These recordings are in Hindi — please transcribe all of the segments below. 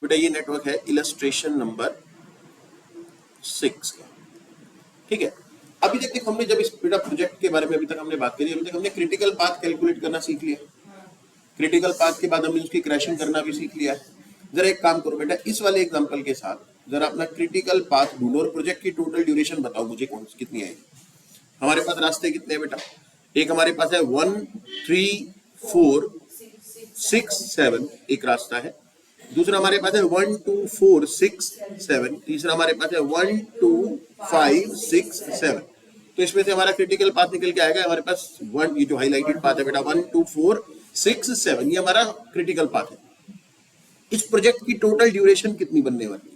बेटा ये नेटवर्क है इलस्ट्रेशन नंबर 6 का, ठीक है। अभी तक हमने जब इस बेटा प्रोजेक्ट के बारे में अभी तक हमने बात करी, अभी तक हमने क्रिटिकल पाथ कैलकुलेट करना सीख लिया। क्रिटिकल पाथ के बाद हमने उसकी क्रैशिंग करना भी सीख लिया है। जरा एक काम करो बेटा, इस वाले एग्जांपल के साथ जरा अपना क्रिटिकल पाथ ढूंढो और प्रोजेक्ट की टोटल ड्यूरेशन बताओ मुझे कौन सी कितनी आएगी। हमारे पास रास्ते कितने हैं बेटा? एक हमारे पास है 1 3 4 6 7 एक रास्ता है। दूसरा हमारे पास है 1 2 4 6 7। तीसरा हमारे पास है 1 2 5 6 7। तो इसमें से हमारा क्रिटिकल पाथ निकल के आएगा हमारे पास 1, ये जो हाईलाइटेड पाथ है बेटा 1 2 4 6 7, ये हमारा क्रिटिकल पाथ है। इस प्रोजेक्ट की टोटल ड्यूरेशन कितनी बनने वाली है?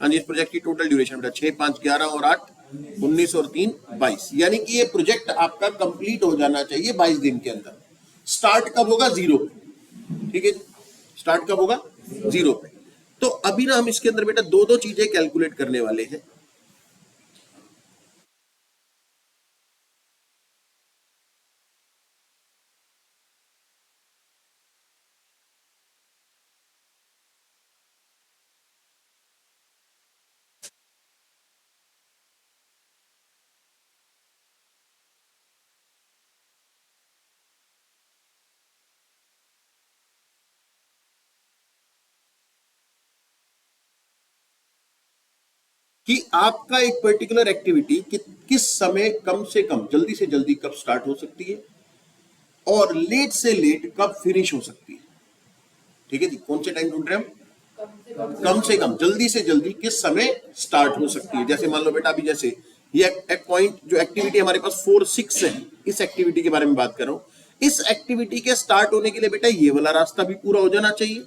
हाँ जी, इस प्रोजेक्ट की टोटल ड्यूरेशन बेटा 6 5 11 और 8 19 और 3 22, यानी कि ये प्रोजेक्ट आपका कंप्लीट हो जाना चाहिए 22 दिन के अंदर। स्टार्ट कब होगा? 0 पे, ठीक है। स्टार्ट कब होगा? 0 पे। तो अभी ना हम इसके अंदर बेटा दो चीजें कैलकुलेट करने वाले हैं। कि आपका एक पर्टिकुलर एक्टिविटी किस समय कम से कम जल्दी से जल्दी कब स्टार्ट हो सकती है और लेट से लेट कब फिनिश हो सकती है, ठीक है जी। कौन से टाइम ढूंढ रहे हैं हम? कम से कम जल्दी से जल्दी किस समय स्टार्ट हो सकती है। जैसे मान लो बेटा अभी जैसे ये एक पॉइंट जो एक्टिविटी हमारे पास 4 6 है, इस एक्टिविटी के बारे में बात कर रहा हूं। इस एक्टिविटी के स्टार्ट होने के लिए बेटा ये वाला रास्ता भी पूरा हो जाना चाहिए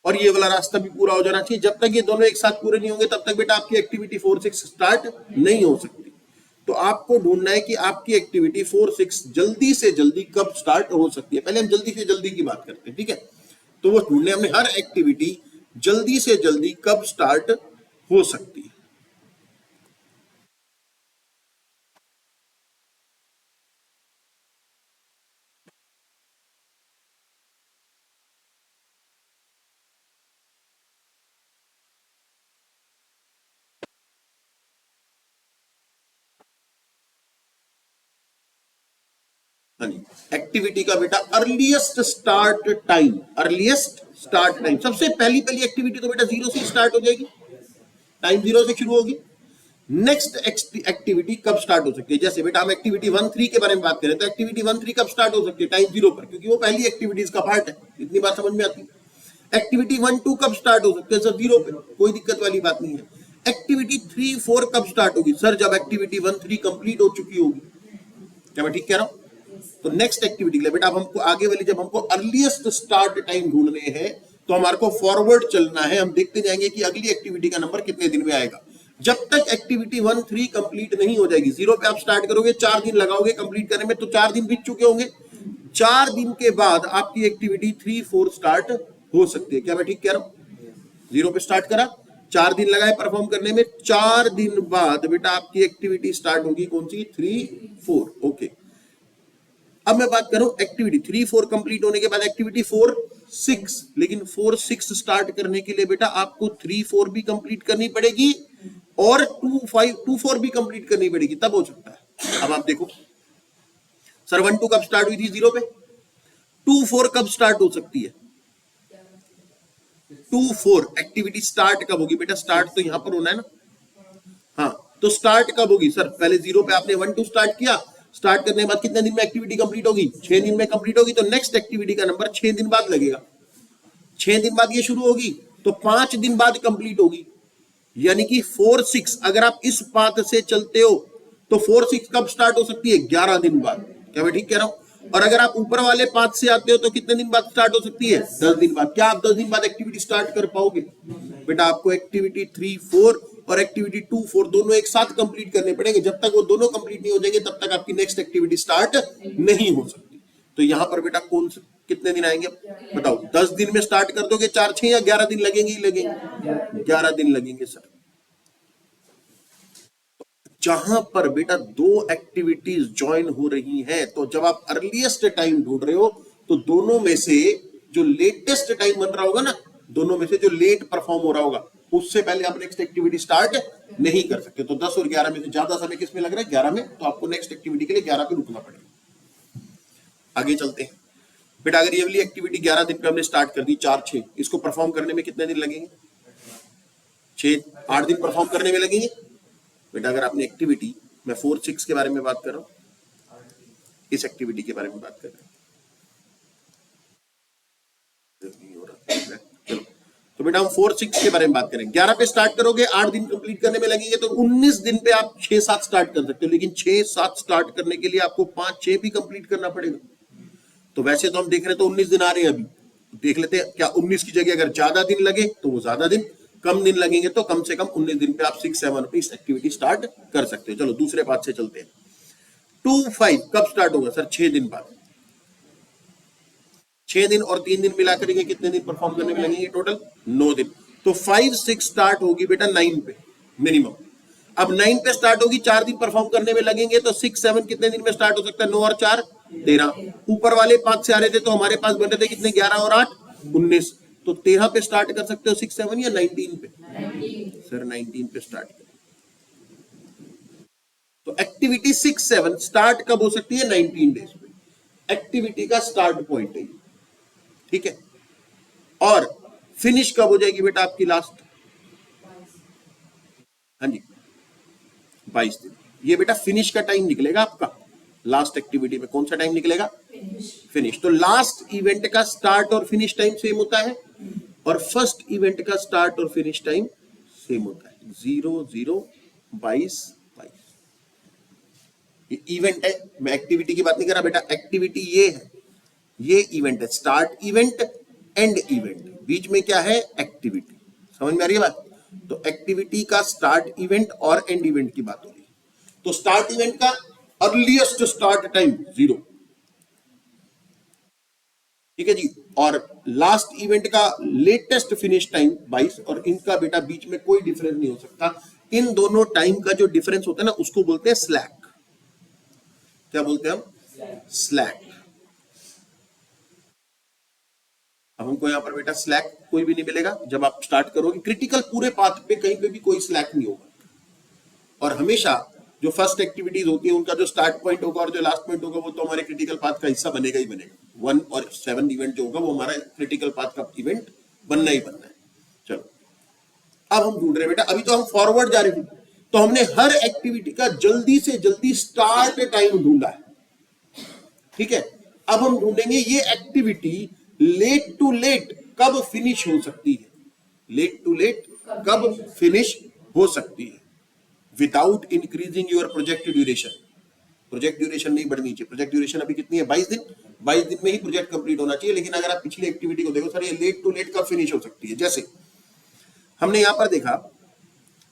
और ये वाला रास्ता भी पूरा हो जाना चाहिए। जब तक ये दोनों एक साथ पूरे नहीं होंगे तब तक बेटा आपकी एक्टिविटी 4 6 स्टार्ट नहीं हो सकती। तो आपको ढूंढना है कि आपकी एक्टिविटी 4 6 जल्दी से जल्दी कब स्टार्ट हो सकती है। पहले हम जल्दी से जल्दी की बात करते हैं, ठीक है। तो वो ढूंढने हमने हर एक्टिविटी जल्दी से जल्दी कब स्टार्ट हो सकती है। हाँ जी, एक्टिविटी का बेटा earliest start time, earliest start time, सबसे पहली एक्टिविटी तो बेटा 0 से स्टार्ट हो जाएगी, टाइम 0 से शुरू होगी। नेक्स्ट एक्टिविटी कब स्टार्ट हो सकती है? जैसे बेटा हम एक्टिविटी 1 3 के बारे में बात करें तो एक्टिविटी 1 3 कब स्टार्ट हो सकती है? टाइम 0 पर, क्योंकि वो पहली एक्टिविटीज का पार्ट है। इतनी बात समझ में आती है। एक्टिविटी 1 2 कब स्टार्ट हो सकती है? सर 0 पे, कोई दिक्कत वाली बात नहीं है। एक्टिविटी 3 4 कब स्टार्ट होगी? सर जब एक्टिविटी 1 3 कंप्लीट हो चुकी होगी। क्या मैं ठीक कह रहा हूं? तो नेक्स्ट एक्टिविटी के लिए बेटा हमको आगे वाली, जब हमको अर्लीस्ट स्टार्ट टाइम ढूंढने हैं तो हमारे को फॉरवर्ड चलना है। हम देखते जाएंगे कि अगली एक्टिविटी का नंबर कितने दिन में आएगा। जब तक एक्टिविटी 1 3 कंप्लीट नहीं हो जाएगी, 0 पे आप स्टार्ट करोगे, 4 दिन लगाओगे कंप्लीट करने में, तो 4 दिन बीत चुके होंगे। 4 दिन के बाद आपकी एक्टिविटी 3 4 स्टार्ट हो सकती है। क्या मैं ठीक कह रहा हूं? 0 पे स्टार्ट करा, 4 दिन लगाए परफॉर्म करने में, 4 दिन बाद बेटा आपकी एक्टिविटी स्टार्ट होगी कौन सी? 3 4। ओके, अब मैं बात करूं एक्टिविटी 3 4 कंप्लीट होने के बाद एक्टिविटी 4 6। लेकिन 4 6 स्टार्ट करने के लिए बेटा आपको 3 4 भी कंप्लीट करनी पड़ेगी और 2 4 भी कंप्लीट करनी पड़ेगी, तब हो सकता है। अब आप देखो सर 1 2 कब स्टार्ट हुई थी? 0 पे। 2 4 कब स्टार्ट हो सकती है? 2 4 एक्टिविटी स्टार्ट कब होगी? बेटा स्टार्ट तो यहां पर होना है ना। हाँ, तो स्टार्ट कब होगी? सर पहले 0 पे आपने 1 2 स्टार्ट किया, स्टार्ट करने के बाद कितने दिन में एक्टिविटी कंप्लीट होगी? 6 दिन में कंप्लीट होगी। तो नेक्स्ट एक्टिविटी का नंबर 6 दिन बाद लगेगा। 6 दिन बाद ये शुरू होगी तो 5 दिन बाद कंप्लीट होगी, यानी कि 4 6। अगर आप इस पाथ से चलते हो तो 4 6 कब स्टार्ट हो सकती है? 11 दिन बाद। क्या मैं ठीक कह रहा हूं? और अगर आप ऊपर वाले पाथ से आते हो तो कितने दिन बाद स्टार्ट हो सकती है? 10 दिन बाद। क्या आप 10 दिन बाद एक्टिविटी स्टार्ट कर पाओगे? बेटा आपको एक्टिविटी 3 4 और एक्टिविटी 2 4 दोनों एक साथ कंप्लीट करने पड़ेंगे। जब तक वो दोनों कंप्लीट नहीं हो जाएंगे तब तक आपकी नेक्स्ट एक्टिविटी स्टार्ट नहीं हो सकती। तो यहां पर बेटा कौन से कितने दिन आएंगे बताओ? 10 दिन में स्टार्ट कर दोगे 4 6 या 11 दिन लगेंगे ही लगेंगे? 11 दिन लगेंगे सर। जहां पर बेटा 2 एक्टिविटीज ज्वाइन हो रही हैं, तो जब आप अर्लीस्ट टाइम ढूंढ रहे हो तो दोनों में से जो लेटेस्ट टाइम बन रहा होगा ना, दोनों में से जो लेट परफॉर्म हो रहा होगा, उससे पहले आप नेक्स्ट एक्टिविटी स्टार्ट नहीं कर सकते। तो 10 और 11 में से ज्यादा समय किस में लग रहा है? 11 में। तो आपको नेक्स्ट एक्टिविटी के लिए 11 पे रुकना पड़ेगा। आगे चलते हैं बेटा। अगर ये वाली एक्टिविटी 11 दिन पे हमने स्टार्ट कर दी, 4 6, इसको परफॉर्म करने में कितने दिन लगेंगे? 8 दिन परफॉर्म करने में लगेंगे बेटा। अगर आपने एक्टिविटी, मैं 4 6 के बारे में बात कर रहा हूं, इस एक्टिविटी के बारे में बात कर रहे हैं। चलो तो बेटा हम 4 6 के बारे में बात करें। 11 पे स्टार्ट करोगे, 8 दिन कंप्लीट करने में लगेंगे, तो 19 दिन पे आप 6 7 स्टार्ट कर सकते हो। लेकिन 6 7 स्टार्ट करने के लिए आपको 5 6 भी कंप्लीट करना पड़ेगा। तो वैसे तो हम देख रहे हैं तो 19 दिन आ रहे हैं अभी, देख लेते हैं क्या 19 की जगह अगर ज्यादा दिन लगे तो वो ज्यादा दिन, कम दिन लगेंगे तो कम से कम 19 दिन पे आप 6 7 पे इस एक्टिविटी स्टार्ट कर सकते हो। चलो दूसरे बात से चलते हैं। 2 5 कब स्टार्ट होगा सर? 6 दिन बाद। 6 दिन और 3 दिन मिला करेंगे कितने दिन परफॉर्म करने में लगेंगे? टोटल 9 दिन। तो 5 6 स्टार्ट होगी बेटा 9 पे मिनिमम। अब 9 पे स्टार्ट होगी, 4 दिन परफॉर्म करने में लगेंगे, तो 6 7 कितने दिन में स्टार्ट हो सकता है? 9 और 4 13। ऊपर वाले 5 से आ रहे थे तो हमारे पास बन रहे थे कितने? 11 और 8 19। तो 13 पे स्टार्ट कर सकते हो 6 7 या 19 पे? 19। सर 19 पे स्टार्ट करें तो एक्टिविटी 6 7 स्टार्ट कब हो सकती है? 19 डेज पे। एक्टिविटी का स्टार्ट पॉइंट है, ठीक है। और फिनिश कब हो जाएगी बेटा आपकी? लास्ट, हाँ जी 22 दिन। ये बेटा फिनिश का टाइम निकलेगा आपका। लास्ट एक्टिविटी में कौन सा टाइम निकलेगा? फिनिश। तो लास्ट इवेंट का स्टार्ट और फिनिश टाइम सेम होता है, और फर्स्ट इवेंट का स्टार्ट और फिनिश टाइम सेम होता है। 0 0 22 22। ये इवेंट है, मैं एक्टिविटी की बात नहीं कर रहा बेटा। एक्टिविटी ये है, ये इवेंट है। स्टार्ट इवेंट, एंड इवेंट, बीच में क्या है? एक्टिविटी। समझ में आ रही है बात? तो एक्टिविटी का स्टार्ट इवेंट और एंड इवेंट की बात हो रही है। तो स्टार्ट इवेंट का अर्लीस्ट स्टार्ट टाइम 0, ठीक है जी, और लास्ट इवेंट का लेटेस्ट फिनिश टाइम 22, और इनका बेटा बीच में कोई डिफरेंस नहीं हो सकता। इन दोनों टाइम का जो डिफरेंस होता है ना, उसको बोलते हैं स्लैक। क्या बोलते हैं हम? स्लैक। अब हमको यहां पर बेटा स्लैक कोई भी नहीं मिलेगा जब आप स्टार्ट करोगे। क्रिटिकल पूरे पाथ पे कहीं पे भी कोई स्लैक नहीं होगा। और हमेशा जो फर्स्ट एक्टिविटीज होती है उनका जो स्टार्ट पॉइंट होगा और जो लास्ट पॉइंट होगा वो तो हमारे क्रिटिकल पाथ का हिस्सा बनेगा ही बनेगा। 1 और 7 इवेंट जो होगा वो हमारा क्रिटिकल पाथ का इवेंट बनना ही बनना है। चलो अब हम ढूंढ रहे हैं बेटा, अभी तो हम फॉरवर्ड जा रहे थे, तो हमने हर एक्टिविटी का जल्दी से जल्दी स्टार्ट टाइम ढूंढा है, ठीक है। अब हम ढूंढेंगे ये एक्टिविटी लेट टू लेट कब फिनिश हो सकती है। लेट टू लेट कब फिनिश हो सकती है without increasing your project duration. Project duration नहीं बढ़नी चाहिए। प्रोजेक्ट ड्यूरेशन अभी कितनी है? 22 दिन। 22 दिन में ही प्रोजेक्ट कंप्लीट होना चाहिए। लेकिन अगर आप पिछली एक्टिविटी को देखो, सर ये लेट टू लेट कब फिनिश हो सकती है। जैसे हमने यहां पर देखा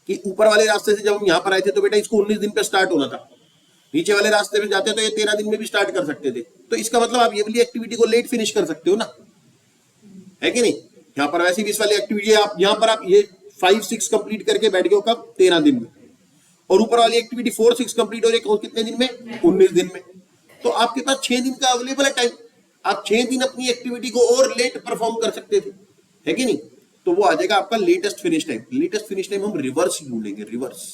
कि ऊपर वाले रास्ते से जब हम यहां पर आए थे तो बेटा इसको 19 दिन पे स्टार्ट होना था। नीचे वाले रास्ते में जाते तो ये 13 दिन में भी स्टार्ट कर सकते थे। तो इसका मतलब आप ये वाली एक्टिविटी को लेट फिनिश कर सकते हो ना, है कि नहीं? यहां पर वैसे भी इस वाली एक्टिविटी आप यहां पर आप ये 5 6 कंप्लीट करके बैठ गए हो कब? 13 दिन में। और ऊपर वाली एक्टिविटी 4 6 कंप्लीट हो रही है कितने दिन में? 19 दिन में। तो आपके पास 6 दिन का अवेलेबल है टाइम। आप 6 दिन अपनी एक्टिविटी को और लेट परफॉर्म कर सकते थे, है कि नहीं? तो वो आ जाएगा आपका latest finish time. Latest finish time हम रिवर्स ढूंढेंगे। रिवर्स,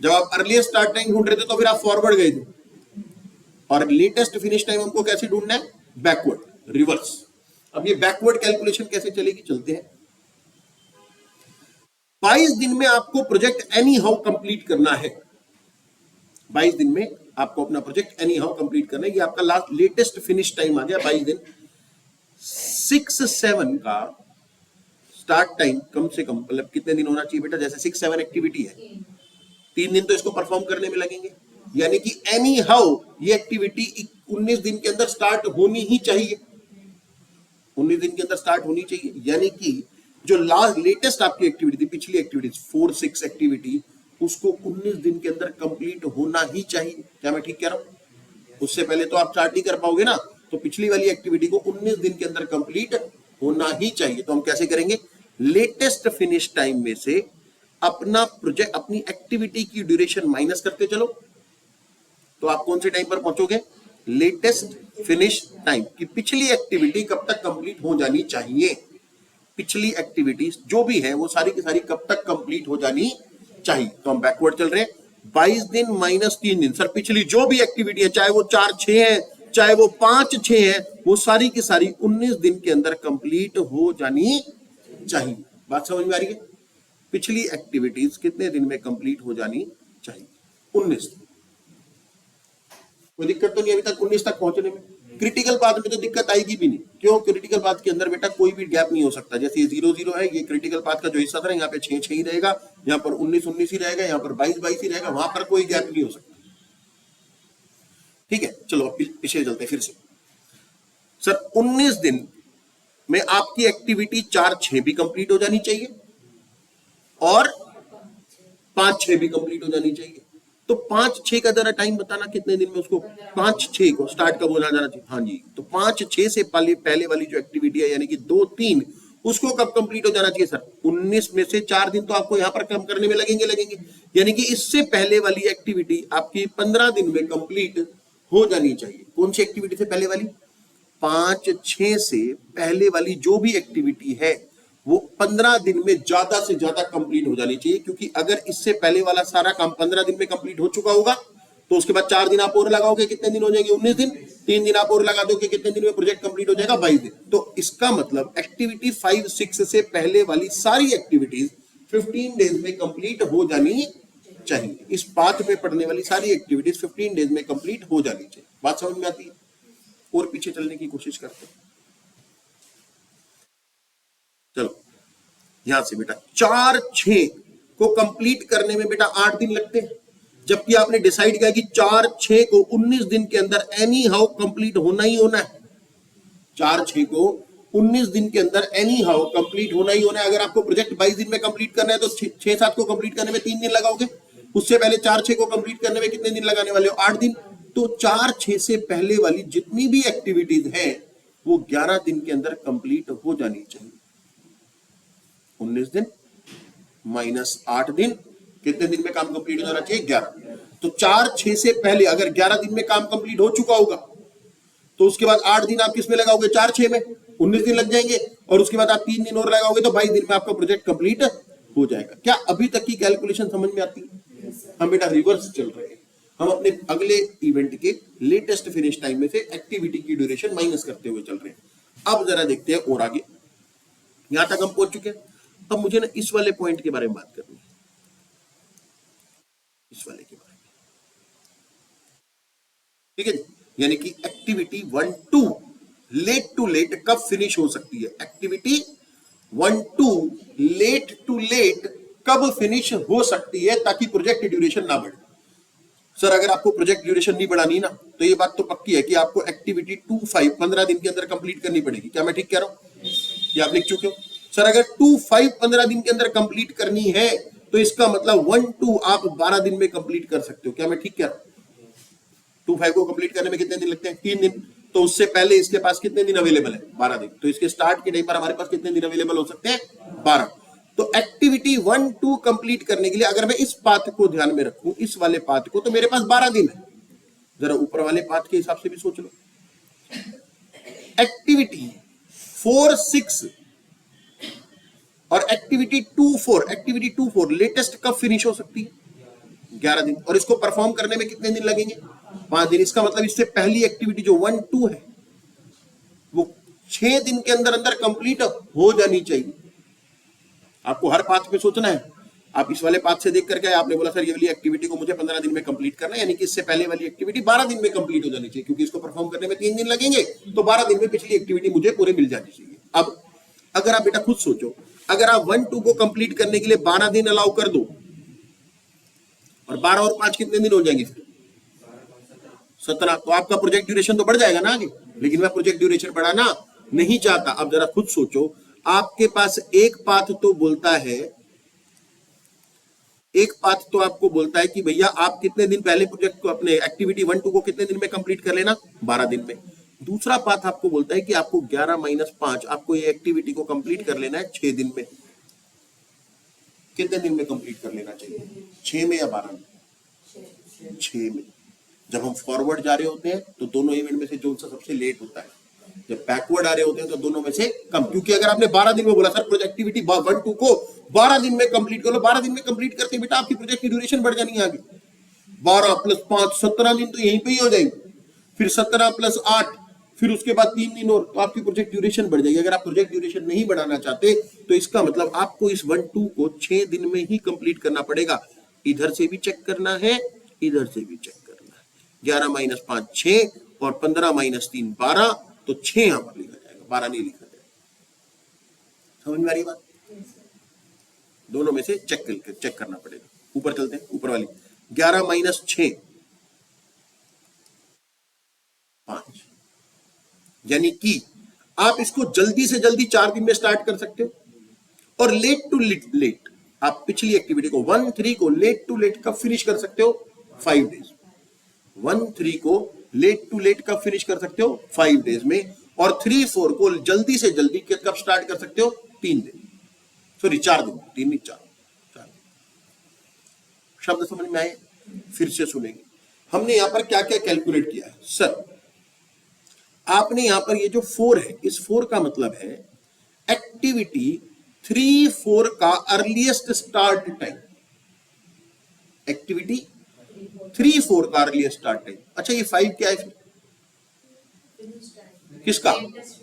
जब आप अर्लीस्ट स्टार्ट टाइम ढूंढ रहे थे तो फिर आप फॉरवर्ड गए थे, और लेटेस्ट फिनिश टाइम हमको कैसे ढूंढना है? Backward, reverse. अब ये बैकवर्ड कैलकुलेशन कैसे चलेगी? चलते हैं। 22 दिन में आपको प्रोजेक्ट एनी हाउ कंप्लीट करना है। 22 दिन में आपको अपना प्रोजेक्ट एनी हाउ कंप्लीट करना है। ये आपका लास्ट लेटेस्ट फिनिश टाइम आ गया 22 दिन। 6 7 का स्टार्ट टाइम कम से कम मतलब कितने दिन होना चाहिए बेटा? जैसे 6 7 एक्टिविटी है, 3 दिन तो इसको परफॉर्म करने में लगेंगे। यानी कि एनी हाउ ये एक्टिविटी 19 दिन के अंदर स्टार्ट होनी ही चाहिए। 19 दिन के अंदर स्टार्ट होनी चाहिए। यानी कि जो लास्ट लेटेस्ट आपकी एक्टिविटी थी, पिछली एक्टिविटी 4 6 एक्टिविटी, उसको 19 दिन के अंदर कंप्लीट होना ही चाहिए। क्या मैं ठीक कह रहा हूं? उससे पहले तो आप स्टार्ट नहीं कर पाओगे ना। तो पिछली वाली एक्टिविटी को 19 दिन के अंदर कंप्लीट होना ही चाहिए। तो हम कैसे करेंगे? लेटेस्ट फिनिश टाइम में से अपना प्रोजेक्ट, अपनी एक्टिविटी की ड्यूरेशन माइनस करते चलो। तो आप कौन से टाइम पर पहुंचोगे? लेटेस्ट फिनिश टाइम कि पिछली एक्टिविटी कब तक कंप्लीट हो जानी चाहिए, पिछली एक्टिविटीज जो भी है वो सारी की सारी कब तक कंप्लीट हो जानी चाहिए। तो हम बैकवर्ड चल रहे हैं, 22 दिन माइनस 3 दिन। सर पिछली जो भी एक्टिविटी है, चाहे वो 4-6 है, चाहे वो 5-6 है, वो सारी की सारी 19 दिन के अंदर कंप्लीट हो जानी चाहिए। बात समझ में आ रही है? पिछली एक्टिविटीज कितने दिन में कंप्लीट हो जानी चाहिए? 19 दिन। कोई दिक्कत तो नहीं अभी तक 19 तक पहुंचने में? क्रिटिकल पाथ में तो दिक्कत आएगी भी नहीं। क्यों? क्रिटिकल पाथ के अंदर बेटा कोई भी गैप नहीं हो सकता। जैसे ये 0-0 है, ये क्रिटिकल पाथ का जो हिस्सा था, यहाँ पे 6-6 ही रहेगा, यहाँ पर 19-19 ही रहेगा, यहाँ पर 22-22 ही रहेगा, वहां पर कोई गैप नहीं हो सकता। ठीक है, चलो अब पीछे चलते फिर से। सर 19 दिन में आपकी एक्टिविटी 4-6 भी कंप्लीट हो जानी चाहिए और 5-6 भी कंप्लीट हो जानी चाहिए। तो 5-6 का जरा टाइम बताना कितने दिन में उसको 5-6 को स्टार्ट कब होना जाना चाहिए? हाँ जी, तो 5-6 से पहले वाली जो एक्टिविटी है यानी कि 2-3, उसको कब कंप्लीट हो जाना चाहिए? सर 19 में से 4 दिन तो आपको यहां पर कम करने में लगेंगे, यानी कि इससे पहले वाली एक्टिविटी आपकी 15 दिन में कंप्लीट हो जानी चाहिए। कौन सी एक्टिविटी से पहले वाली? 5-6 से पहले वाली जो भी एक्टिविटी है वो 15 दिन में ज्यादा से ज्यादा कंप्लीट हो जानी चाहिए, क्योंकि अगर इससे पहले वाला सारा काम 15 दिन में कंप्लीट हो चुका होगा तो उसके बाद 4 दिन आप और लगाओगे, कितने दिन हो जाएंगे? 19 दिन। 3 दिन आप और लगा दोगे, कितने दिन में प्रोजेक्ट कंप्लीट हो जाएगा? 22 दिन। तो इसका मतलब एक्टिविटी 5-6 से पहले वाली सारी एक्टिविटीज 15 डेज में कंप्लीट हो जानी चाहिए। इस पाथ पे पढ़ने वाली सारी एक्टिविटीज 15 डेज में कंप्लीट हो जानी चाहिए। बात समझ में आती है? और पीछे चलने की कोशिश करते हैं। चलो यहां से बेटा 4-6 को कंप्लीट करने में बेटा 8 दिन लगते हैं, जबकि आपने डिसाइड किया कि 4-6 को 19 दिन के अंदर एनी हाउ कंप्लीट होना ही होना है। 4-6 को 19 दिन के अंदर एनी हाउ कंप्लीट होना ही होना है। अगर आपको प्रोजेक्ट 22 दिन में कंप्लीट करना है तो 6-7 को कंप्लीट करने में 3 दिन लगाओगे, उससे पहले 4-6 को कंप्लीट करने में कितने दिन लगाने वाले हो? 8 दिन। तो 4-6 से पहले वाली जितनी भी एक्टिविटीज है वो 11 दिन के अंदर कंप्लीट हो जानी चाहिए। 19 दिन माइनस 8 दिन, कितने दिन में काम कंप्लीट हो जाना चाहिए? 11। तो 4-6 से पहले अगर 11 दिन में काम कंप्लीट हो चुका होगा तो उसके बाद 8 दिन आप किसमें लगाओगे? 4-6 में, 19 दिन लग जाएंगे, और उसके बाद आप 3 दिन और लगाओगे तो 22 दिन में आपका प्रोजेक्ट कंप्लीट हो जाएगा। क्या अभी तक की कैलकुलेशन समझ में आती है? हम बेटा रिवर्स चल रहे हैं। हम अपने अगले इवेंट के लेटेस्ट फिनिश टाइम में से एक्टिविटी की ड्यूरेशन माइनस करते हुए चल रहे हैं। अब जरा देखते हैं और आगे। यहां तक हम पहुंच चुके हैं। अब मुझे ना इस वाले पॉइंट के बारे में बात करनी है, इस वाले के बारे में। ठीक है जी, यानी कि एक्टिविटी 1-2 लेट टू लेट कब फिनिश हो सकती है? एक्टिविटी 1-2 लेट टू लेट कब फिनिश हो सकती है ताकि प्रोजेक्ट ड्यूरेशन ना बढ़े। सर अगर आपको प्रोजेक्ट ड्यूरेशन नहीं बढ़ानी ना तो ये बात तो पक्की है कि आपको एक्टिविटी 2-5 15 दिन के अंदर कंप्लीट करनी पड़ेगी। क्या मैं ठीक कह रहा हूं? ये आप लिख चुके हो। सर अगर 2-5 15 दिन के अंदर कंप्लीट करनी है तो इसका मतलब 1-2 आप 12 दिन में कंप्लीट कर सकते हो। क्या मैं ठीक कह रहा हूं? 2-5 को कंप्लीट करने में कितने दिन लगते हैं? 3 दिन। तो उससे पहले इसके पास कितने दिन अवेलेबल है? 12 दिन। तो इसके स्टार्ट के टाइम पर हमारे पास कितने दिन अवेलेबल हो सकते हैं? 12। तो एक्टिविटी 1-2 कंप्लीट करने के लिए अगर मैं इस पाथ को ध्यान में रखूं, इस वाले पाथ को, तो मेरे पास 12 दिन है। जरा ऊपर वाले पाथ के हिसाब से भी सोच लो। एक्टिविटी 4-6 और एक्टिविटी 2-4 लेटेस्ट कब फिनिश हो सकती है? 11 दिन। और इसको परफॉर्म करने में कितने दिन लगेंगे? 5 दिन। इसका मतलब इससे पहली एक्टिविटी जो 1-2 है वो 6 दिन के अंदर अंदर कंप्लीट हो जानी चाहिए। आपको हर पाथ पे सोचना है। आप इस वाले पाथ से देख करके आपने बोला सर ये वाली एक्टिविटी को मुझे 15 दिन में कंप्लीट करना है, यानी कि इससे पहले वाली एक्टिविटी 12 दिन में कंप्लीट हो जानी चाहिए, क्योंकि इसको परफॉर्म करने में 3 दिन लगेंगे, तो 12 दिन में पिछली एक्टिविटी मुझे पूरे मिल जानी चाहिए। अब अगर आप बेटा खुद सोचो, अगर आप 1-2 को कंप्लीट करने के लिए 12 दिन अलाउ कर दो, और 12 और 5 कितने दिन हो जाएंगे? 17। तो आपका प्रोजेक्ट ड्यूरेशन तो बढ़ जाएगा ना आगे, लेकिन मैं प्रोजेक्ट ड्यूरेशन बढ़ाना नहीं चाहता। अब जरा खुद सोचो, आपके पास एक पाथ तो बोलता है, एक पाथ तो आपको बोलता है कि भैया आप कितने दिन पहले प्रोजेक्ट को, अपने एक्टिविटी 1-2 को कितने दिन में कंप्लीट कर लेना? 12 दिन में। दूसरा पाथ आपको बोलता है कि आपको 11-5 आपको ये एक्टिविटी को कंप्लीट कर लेना है 6 दिन में। कितने दिन में कंप्लीट कर लेना चाहिए? 6 में या 12 में? 6 में। जब हम फॉरवर्ड जा रहे होते हैं तो दोनों इवेंट में से जो सा सबसे सबसे लेट होता है, जब बैकवर्ड आ रहे होते हैं तो दोनों में से कम। क्योंकि अगर आपने 12 दिन में बोला सर प्रोजेक्ट एक्टिविटी 1-2 को 12 दिन में कंप्लीट करो, 12 दिन में कंप्लीट करते बेटा आपकी प्रोजेक्ट की ड्यूरेशन बढ़ जानी है आगे। 12 + 5 17 दिन तो यहीं पे ही हो जाएंगे, फिर 17 + 8 फिर उसके बाद 3 दिन और, तो आपकी प्रोजेक्ट ड्यूरेशन बढ़ जाएगी। अगर आप प्रोजेक्ट ड्यूरेशन नहीं बढ़ाना चाहते तो इसका मतलब आपको इस 1-2 को 6 दिन में ही कंप्लीट करना पड़ेगा। इधर से भी चेक करना है, इधर से भी चेक करना है। 11 - 5 6 और 15 - 3 12, तो 6 यहां पर लिखा जाएगा, 12 नहीं लिखा जाएगा। समझ में आ रही बात? दोनों में से चेक करना पड़ेगा। ऊपर चलते हैं, ऊपर वाली 11 - 6 5, यानी कि आप इसको जल्दी से जल्दी 4 दिन में स्टार्ट कर सकते हो, और लेट टू लेट आप पिछली एक्टिविटी को 1-3 को लेट टू लेट कब फिनिश कर सकते हो? 5 डेज। 1-3 को लेट टू लेट कब फिनिश कर सकते हो? 5 डेज में। और 3-4 को जल्दी से जल्दी कब स्टार्ट कर सकते हो? 3 दिन, सॉरी 4 दिन, 3 नहीं 4। शब्द समझ में आए? फिर से सुनेंगे। हमने यहां पर क्या क्या कैलकुलेट किया है सर? आपने यहां पर ये जो 4 है, इस 4 का मतलब है एक्टिविटी 3-4 का अर्लीस्ट स्टार्ट टाइम। एक्टिविटी 3-4 का अर्लीस्ट स्टार्ट टाइम। अच्छा ये 5 क्या है फिर? किसका?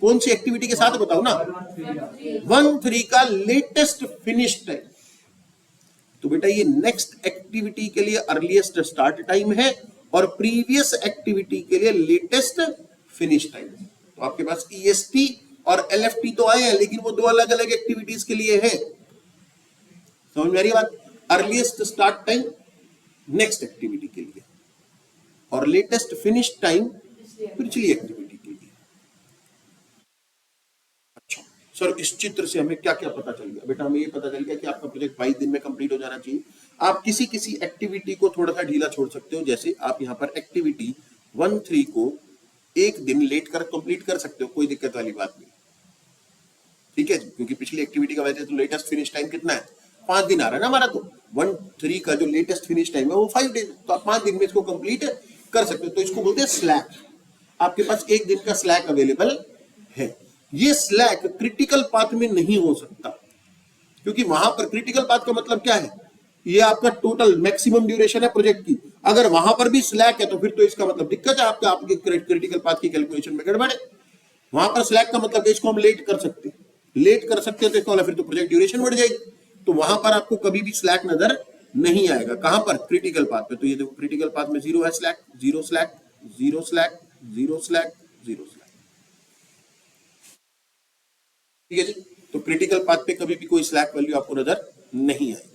कौन सी एक्टिविटी के साथ बताओ ना? 1-3 का लेटेस्ट फिनिश टाइम। तो बेटा ये नेक्स्ट एक्टिविटी के लिए अर्लीस्ट स्टार्ट टाइम है और प्रीवियस एक्टिविटी के लिए लेटेस्ट फिनिश टाइम। तो आपके पास EST और LFT तो आए हैं, लेकिन वो 2 अलग अलग एक्टिविटीज के लिए है। समझ में आ रही बात? Earliest start time next activity के लिए और लेटेस्ट फिनिश टाइम पिछली एक्टिविटी के लिए। अच्छा सर, इस चित्र से हमें क्या क्या पता चल गया? बेटा हमें ये पता चल गया कि आपका प्रोजेक्ट 22 दिन में कंप्लीट हो जाना चाहिए। आप किसी किसी एक्टिविटी को थोड़ा सा ढीला छोड़ सकते हो, जैसे आप यहाँ पर एक्टिविटी 1-3 को 1 दिन लेट कर कंप्लीट कर सकते हो, कोई दिक्कत वाली बात नहीं। ठीक है जी, क्योंकि पिछली एक्टिविटी का वजह तो लेटेस्ट फिनिश टाइम कितना है? 5 दिन आ रहा है ना हमारा। तो 1-3 का जो लेटेस्ट फिनिश टाइम है वो 5 डेज, तो आप 5 दिन में इसको कंप्लीट कर सकते हो। तो इसको बोलते हैं स्लैक। आपके पास 1 दिन का स्लैक अवेलेबल है। ये स्लैक क्रिटिकल पाथ में नहीं हो सकता, क्योंकि वहां पर क्रिटिकल पाथ का मतलब क्या है? ये आपका टोटल मैक्सिमम ड्यूरेशन है प्रोजेक्ट की। अगर वहां पर भी स्लैक है तो फिर तो इसका मतलब दिक्कत है, आपके क्रिटिकल पाथ की कैलकुलेशन में गड़बड़ है। वहां पर स्लैक का मतलब इसको हम लेट कर सकते हैं, लेट कर सकते हैं तो इसका मतलब फिर तो प्रोजेक्ट ड्यूरेशन बढ़ जाएगी। तो वहां पर आपको कभी भी स्लैक नजर नहीं आएगा। कहां पर? क्रिटिकल पाथ पे। तो ये देखो क्रिटिकल पाथ में 0 है slack, 0 slack, 0 slack, 0 slack, 0 slack. ठीक है जी। तो क्रिटिकल पाथ पे कभी भी कोई स्लैक वैल्यू आपको नजर नहीं आएगी।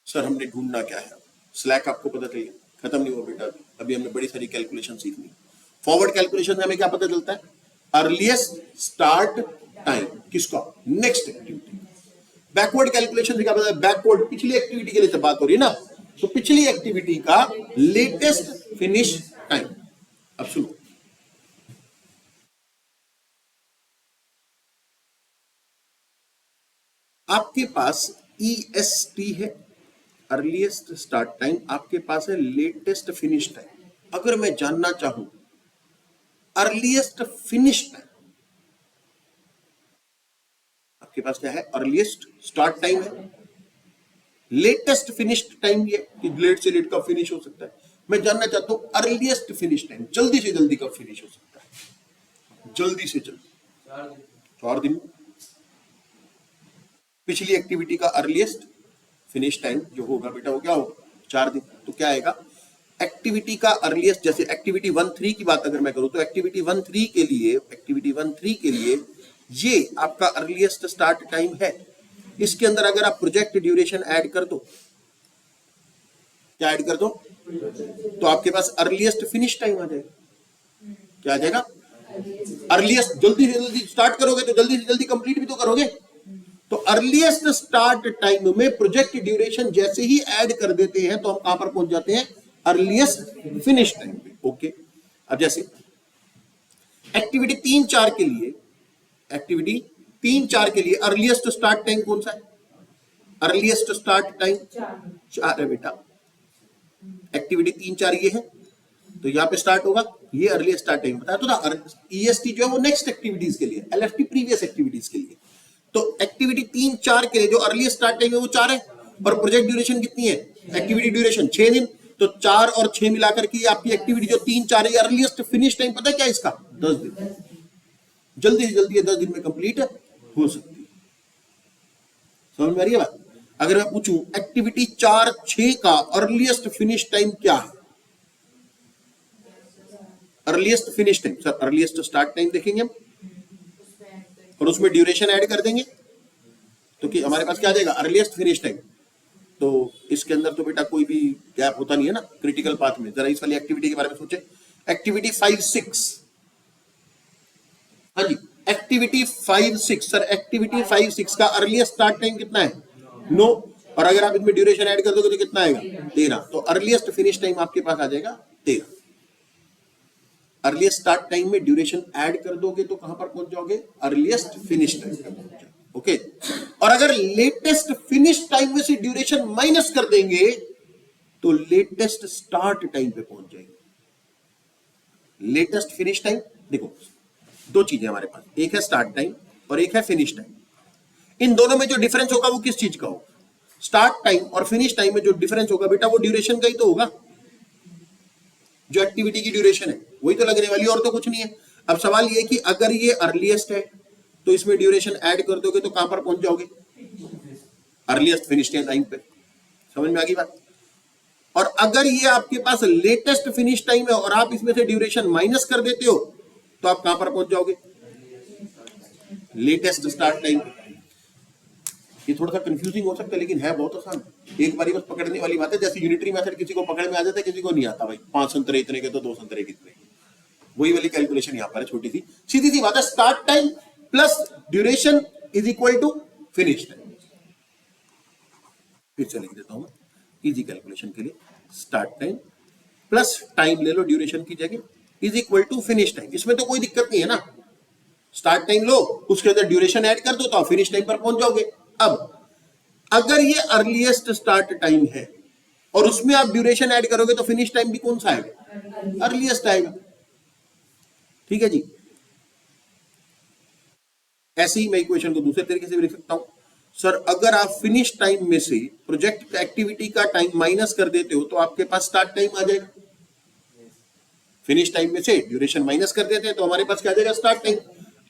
सर हमने ढूंढना क्या है? स्लैक आपको पता चलिए, खत्म नहीं हुआ बेटा, अभी हमने बड़ी सारी कैलकुलेशन सीखनी। फॉरवर्ड कैलकुलेशन में हमें क्या पता चलता है? अर्लीस्ट स्टार्ट टाइम किसका? Next activity. बैकवर्ड कैलकुलेशन से क्या पता है? बैकवर्ड पिछली एक्टिविटी के लिए जब बात हो रही है ना, तो पिछली एक्टिविटी का लेटेस्ट फिनिश टाइम। अब सुनो, आपके पास EST है अर्लीस्ट स्टार्ट टाइम, आपके पास है लेटेस्ट फिनिश टाइम। अगर मैं जानना चाहूं अर्लीस्ट फिनिश टाइम, आपके पास क्या है? अर्लीस्ट स्टार्ट टाइम है, लेटेस्ट फिनिश टाइम ये कि लेट से लेट कब फिनिश हो सकता है। मैं जानना चाहता हूं अर्लीस्ट फिनिश टाइम, जल्दी से जल्दी कब फिनिश हो सकता है? जल्दी से जल्दी 4 दिन। पिछली एक्टिविटी का अर्लीस्ट फिनिश टाइम जो होगा बेटा वो क्या होगा? 4 दिन। तो क्या आएगा? एक्टिविटी का अर्लीस्ट, जैसे एक्टिविटी 1-3 की बात अगर मैं करूं तो एक्टिविटी 1-3 के लिए ये आपका अर्लीस्ट स्टार्ट टाइम है। इसके अंदर अगर आप प्रोजेक्ट ड्यूरेशन ऐड कर दो, क्या ऐड कर दो? तो आपके पास अर्लीस्ट फिनिश टाइम आ जाएगा। क्या आ जाएगा? अर्लीस्ट। जल्दी से जल्दी स्टार्ट करोगे तो जल्दी से जल्दी कंप्लीट भी तो करोगे। तो अर्लीस्ट स्टार्ट टाइम में प्रोजेक्ट ड्यूरेशन जैसे ही ऐड कर देते हैं तो हम कहां पर पहुंच जाते हैं? अर्लीस्ट फिनिश टाइम पे। ओके, अब जैसे एक्टिविटी 3-4 के लिए अर्लीस्ट स्टार्ट टाइम कौन सा है? अर्लीस्ट स्टार्ट टाइम 4 है बेटा, एक्टिविटी 3 4 ये है, तो यहाँ पे स्टार्ट होगा, ये अर्लीस्ट स्टार्ट टाइम बताया तो ना। ईएसटी जो है वो नेक्स्ट एक्टिविटीज के लिए, एलएफटी प्रीवियस एक्टिविटीज के लिए। तो एक्टिविटी 3 4 के लिए जो अर्लीस्ट स्टार्ट टाइम है वो 4 है, और प्रोजेक्ट ड्यूरेशन कितनी है, एक्टिविटी ड्यूरेशन 6 दिन, तो 4 और 6 मिलाकर के आपकी एक्टिविटी जो 3 4 है, अर्लीस्ट फिनिश टाइम पता है क्या इसका, 10 दिन। जल्दी से जल्दी 10 दिन में कंप्लीट हो सकती है। समझ में आ रही है बात? अगर मैं पूछूं एक्टिविटी 4 6 का अर्लीस्ट फिनिश टाइम क्या है, earliest finish time, sir earliest start time देखेंगे हम और उसमें ड्यूरेशन ऐड कर देंगे, तो कि हमारे पास क्या आ जाएगा, अर्लीस्ट फिनिश टाइम। तो इसके अंदर तो बेटा कोई भी गैप होता नहीं है ना क्रिटिकल पाथ में। जरा इस वाली एक्टिविटी के बारे में सोचे, एक्टिविटी 5 6, हाँ जी एक्टिविटी 5 6, सर एक्टिविटी 5 6 का अर्लीस्ट स्टार्ट टाइम कितना है, 9, और अगर आप इसमें ड्यूरेशन ऐड कर दोगे तो कितना आएगा, 13, तो अर्लीस्ट फिनिश टाइम आपके पास आ जाएगा 13। अर्लीस्ट स्टार्ट टाइम में ड्यूरेशन ऐड कर दोगे तो कहां पर पहुंच जाओगे, अर्लीस्ट फिनिश टाइम पे पहुंच जाओगे। ओके, और अगर लेटेस्ट फिनिश टाइम में से ड्यूरेशन माइनस कर देंगे तो लेटेस्ट स्टार्ट टाइम पे पहुंच जाएंगे। लेटेस्ट फिनिश टाइम, देखो दो चीजें हमारे पास, एक है स्टार्ट टाइम और एक है फिनिश टाइम। इन दोनों में जो डिफरेंस होगा वो किस चीज का होगा, स्टार्ट टाइम और फिनिश टाइम में जो डिफरेंस होगा बेटा वो ड्यूरेशन का ही तो होगा, जो एक्टिविटी की ड्यूरेशन है वही तो लगने वाली, और तो कुछ नहीं है। अब सवाल ये कि अगर ये अर्लीस्ट है तो इसमें ड्यूरेशन ऐड कर दोगे तो कहां पर पहुंच जाओगे, अर्लीस्ट फिनिश टाइम पे। समझ में आ गई बात? और अगर ये आपके पास लेटेस्ट फिनिश टाइम है और आप इसमें से ड्यूरेशन माइनस कर देते हो तो आप कहां पर पहुंच जाओगे, लेटेस्ट स्टार्ट टाइम। ये थोड़ा सा कंफ्यूजिंग हो सकता है लेकिन है बहुत आसान, एक बारी बस पकड़ने वाली बात है। जैसे यूनिटरी मेथड किसी को पकड़ में आ जाता है, किसी को नहीं आता। भाई 5 संतरे इतने के तो 2 संतरे कितने, वही वाली कैलकुलेशन यहाँ पर है, छोटी सी सीधी सी बात है। Start time plus duration is equal to finish time. फिर से लिख देता हूं इजी कैलकुलेशन के लिए, स्टार्ट टाइम प्लस टाइम ले लो ड्यूरेशन की जगह is equal to finish time. इसमें तो कोई दिक्कत नहीं है ना, स्टार्ट टाइम लो उसके अंदर ड्यूरेशन ऐड कर दो तो आप फिनिश टाइम पर पहुंच जाओगे। अब अगर ये अर्लीस्ट स्टार्ट टाइम है और उसमें आप ड्यूरेशन ऐड करोगे तो फिनिश टाइम भी कौन सा आएगा, अर्लीस्ट आएगा। ठीक है जी, ऐसे ही मैं इक्वेशन को दूसरे तरीके से भी लिख सकता हूं, सर अगर आप फिनिश टाइम में से प्रोजेक्ट एक्टिविटी का टाइम माइनस कर देते हो तो आपके पास स्टार्ट टाइम आ जाएगा। फिनिश टाइम में से ड्यूरेशन माइनस कर देते हैं तो हमारे पास क्या आ जाएगा, स्टार्ट टाइम।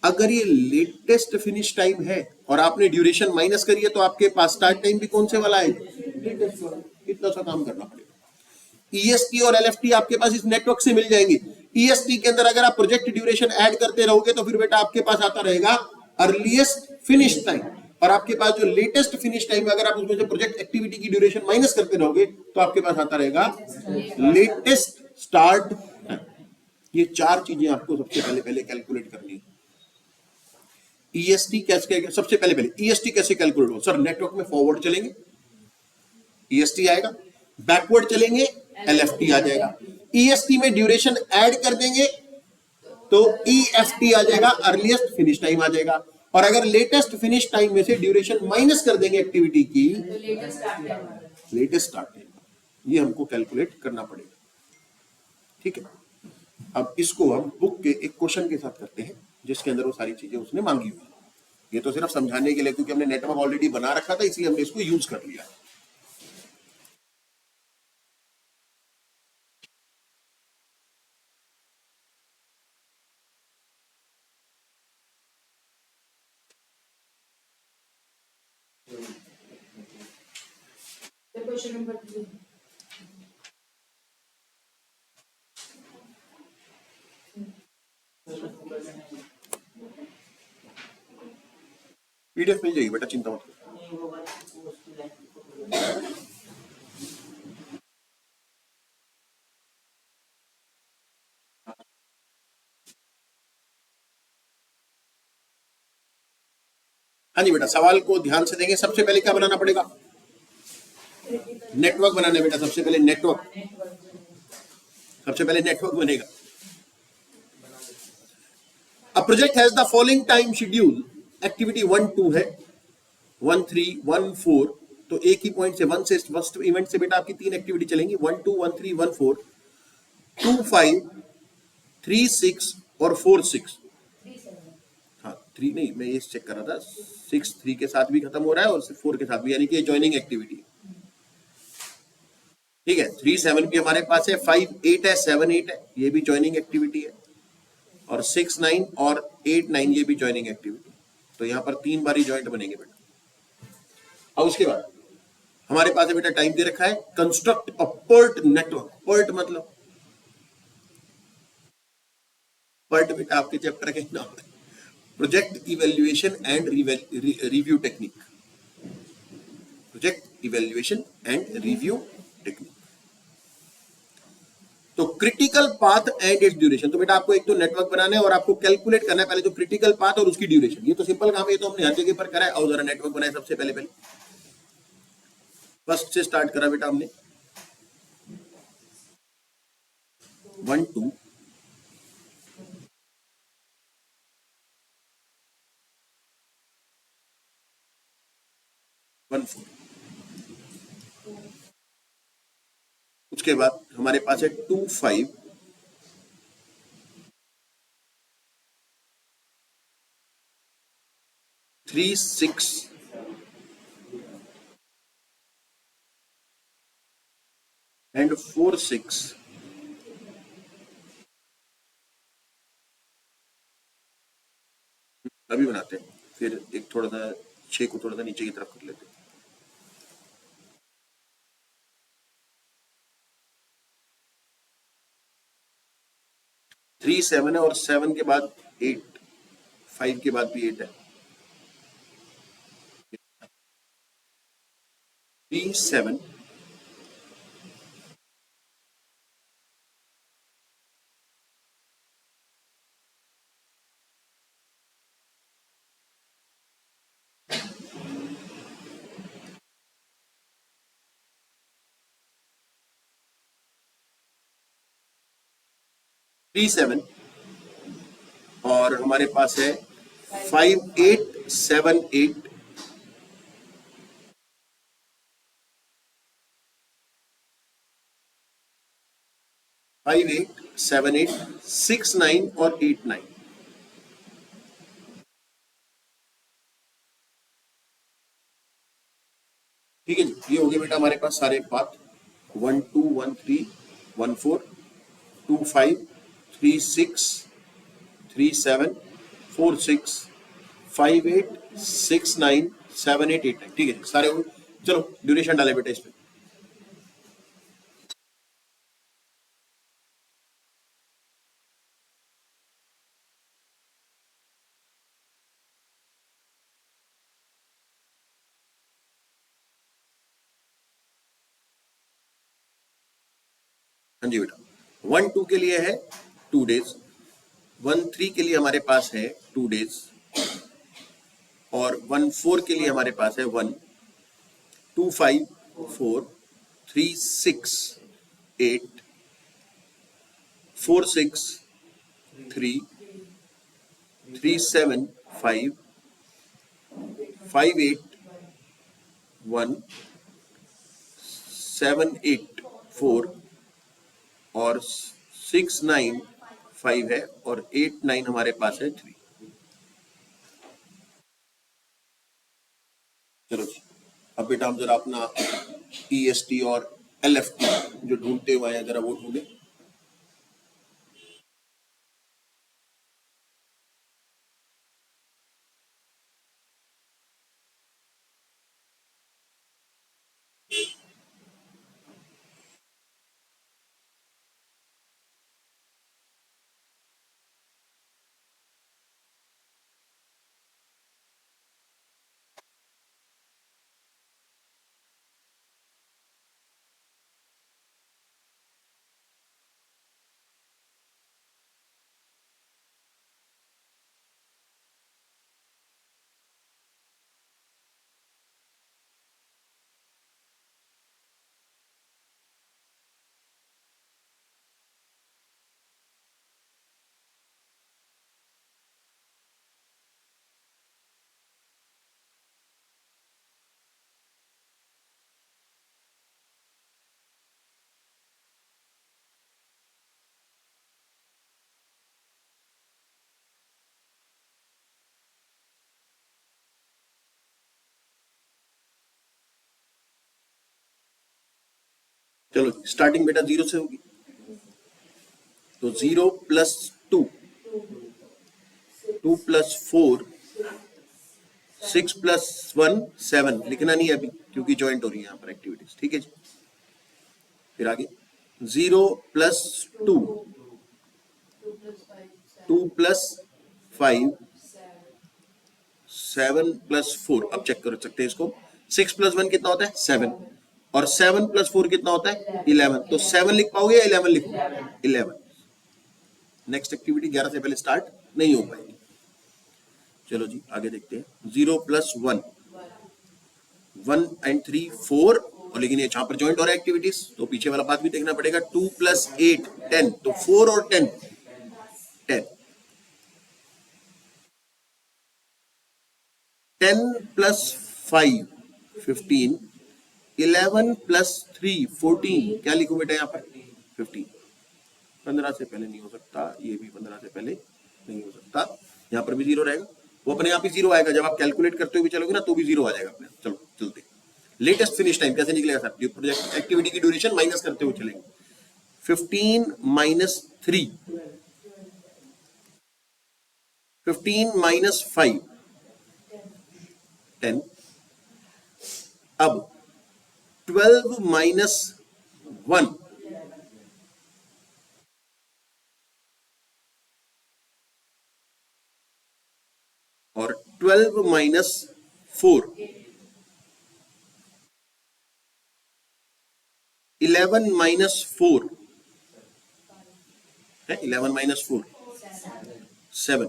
अगर ये लेटेस्ट फिनिश टाइम है और आपने ड्यूरेशन माइनस करी है तो आपके पास स्टार्ट टाइम भी कौन से वाला है, लेटेस्ट वाला। इतना सा काम करना पड़ेगा। ईएसटी और एलएफटी आपके पास इस नेटवर्क से मिल जाएंगे। ईएसटी के अंदर अगर आप प्रोजेक्ट ड्यूरेशन ऐड करते रहोगे तो फिर बेटा आपके पास आता रहेगा अर्लीस्ट फिनिश टाइम, और आपके पास जो लेटेस्ट फिनिश टाइम है अगर आप उसमें से प्रोजेक्ट एक्टिविटी की ड्यूरेशन माइनस करते रहोगे तो आपके पास आता रहेगा लेटेस्ट स्टार्ट टाइम। ये चार चीजें आपको सबसे पहले कैलकुलेट करनी है। ईएसटी कैसे, सबसे पहले ईएसटी कैसे कैलकुलेट हो, सर नेटवर्क में फॉरवर्ड चलेंगे ईएसटी आएगा, बैकवर्ड चलेंगे एलएफटी आ जाएगा, ईएसटी में ड्यूरेशन ऐड कर देंगे तो ईएफटी आ जाएगा, अर्लीस्ट फिनिश टाइम आ जाएगा, और अगर लेटेस्ट फिनिश टाइम में से ड्यूरेशन माइनस कर देंगे एक्टिविटी की तो लेटेस्ट स्टार्ट टाइम। ये हमको कैलकुलेट करना पड़ेगा। ठीक है, अब इसको हम बुक के एक क्वेश्चन के साथ करते हैं जिसके अंदर वो सारी चीजें उसने मांगी हुई। ये तो सिर्फ समझाने के लिए, क्योंकि हमने नेटवर्क ऑलरेडी बना रखा था इसलिए हमने इसको यूज कर लिया। क्वेश्चन नंबर 3, पीडीएफ मिल जाएगी बेटा, चिंता मत करो। हाँ जी बेटा, सवाल को ध्यान से देंगे। सबसे पहले क्या बनाना पड़ेगा, नेटवर्क बनाना है बेटा। सबसे पहले नेटवर्क, सबसे पहले नेटवर्क बनेगा। A project has the following time schedule, activity 1 2 है, 1 3 1 4 तो एक ही पॉइंट से वन से फर्स्ट इवेंट से बेटा आपकी तीन एक्टिविटी चलेंगी, 1 2 1 3 1 4 2 5 3 6 और 4 6। हाँ 3 नहीं, मैं ये चेक कर रहा था, 6 3 के साथ भी खत्म हो रहा है और 4 के साथ भी, यानी कि ज्वाइनिंग एक्टिविटी। ठीक है, 3 7 भी हमारे पास है, 5 8 है, 7 8 है, ये भी ज्वाइनिंग एक्टिविटी है, और 6 9 और 8 9 ये भी ज्वाइनिंग एक्टिविटी। तो यहाँ पर तीन बारी ज्वाइंट बनेंगे बेटा। अब उसके बाद हमारे पास है बेटा टाइम दे रखा है, construct a PERT network. PERT मतलब, पर्ट बेटा आपके चैप्टर का नाम है, project evaluation and review technique. Project evaluation and review technique. तो critical path and its duration. तो बेटा आपको एक तो नेटवर्क बनाना है और आपको कैलकुलेट करना है पहले तो क्रिटिकल पाथ और उसकी ड्यूरेशन। ये तो सिंपल काम है, ये तो हमने हर जगह पर करा है। और जरा नेटवर्क बनाए सबसे पहले फर्स्ट से स्टार्ट करा बेटा हमने, 1 2 1 4। उसके बाद हमारे पास है 2 5 3 6 एंड 4 6। अभी बनाते हैं, फिर एक थोड़ा सा 6 को थोड़ा सा नीचे की तरफ कर लेते हैं। 3 7 है और 7 के बाद 8, 5 के बाद भी 8 है। 3 7 3 7 और हमारे पास है 5 8 7 8। 5 8 7 8 6 9 और 8 9। ठीक है जी, ये हो गए बेटा हमारे पास सारे पाथ, 1 2 1 3 1 4 2 5 3 6 3 7 4 6 5 8 6 9 7 8 8 9। ठीक है सारे हो गए। चलो ड्यूरेशन डाले बेटा इसमें। हाँ जी बेटा, 1 2 के लिए है 2 डेज, 1 3 के लिए हमारे पास है 2 डेज, और 1 4 के लिए हमारे पास है 1 2 5 4 3 6 8 4 6 3 3 7 5 5 8 1 7 8 4 और 6 9 5 है, और 8 9 हमारे पास है 3। चलो जी, अब बेटा हम जरा अपना EST और LFT जो ढूंढते हुए हैं जरा वो ढूंढे। चलो स्टार्टिंग बेटा 0 से होगी, तो 0 प्लस 2, 2 प्लस 4, 6 प्लस 1 7, लिखना नहीं है अभी क्योंकि ज्वाइंट हो रही है यहाँ पर एक्टिविटीज, ठीक है जी। फिर आगे 0 प्लस 2, 2 प्लस 5, 7 प्लस 4, अब चेक कर सकते हैं इसको, 6 प्लस 1 कितना होता है 7, और 7 प्लस 4 कितना होता है 11, तो 7 लिख पाओगे या 11 लिखो, 11। नेक्स्ट एक्टिविटी 11 से पहले स्टार्ट नहीं हो पाएगी। चलो जी आगे देखते हैं, 0 प्लस 1, 1 एंड 3 4, और लेकिन ये जहां पर ज्वाइंट हो रहा है एक्टिविटीज तो पीछे वाला बात भी देखना पड़ेगा, 2 प्लस 8 10, तो 4 और 10 10, 10 प्लस 5 15, 11 प्लस 3 14, क्या लिखूं बेटा यहाँ पर 15, 15 से पहले नहीं हो सकता, ये भी 15 से पहले नहीं हो सकता, यहाँ पर भी 0 रहेगा, वो अपने आप ही 0 आएगा, जब आप कैलकुलेट करते हुए चलोगे ना तो भी 0 आ जाएगा अपने। चलो चलते, लेटेस्ट फिनिश टाइम कैसे निकलेगा सर, जो प्रोजेक्ट एक्टिविटी की ड्यूरेशन माइनस करते हुए चलेंगे, 15 माइनस 3, 15 माइनस 5 10, अब 12 माइनस 1, और 12 माइनस 4, 11 माइनस 4 है, 11 माइनस 4 7,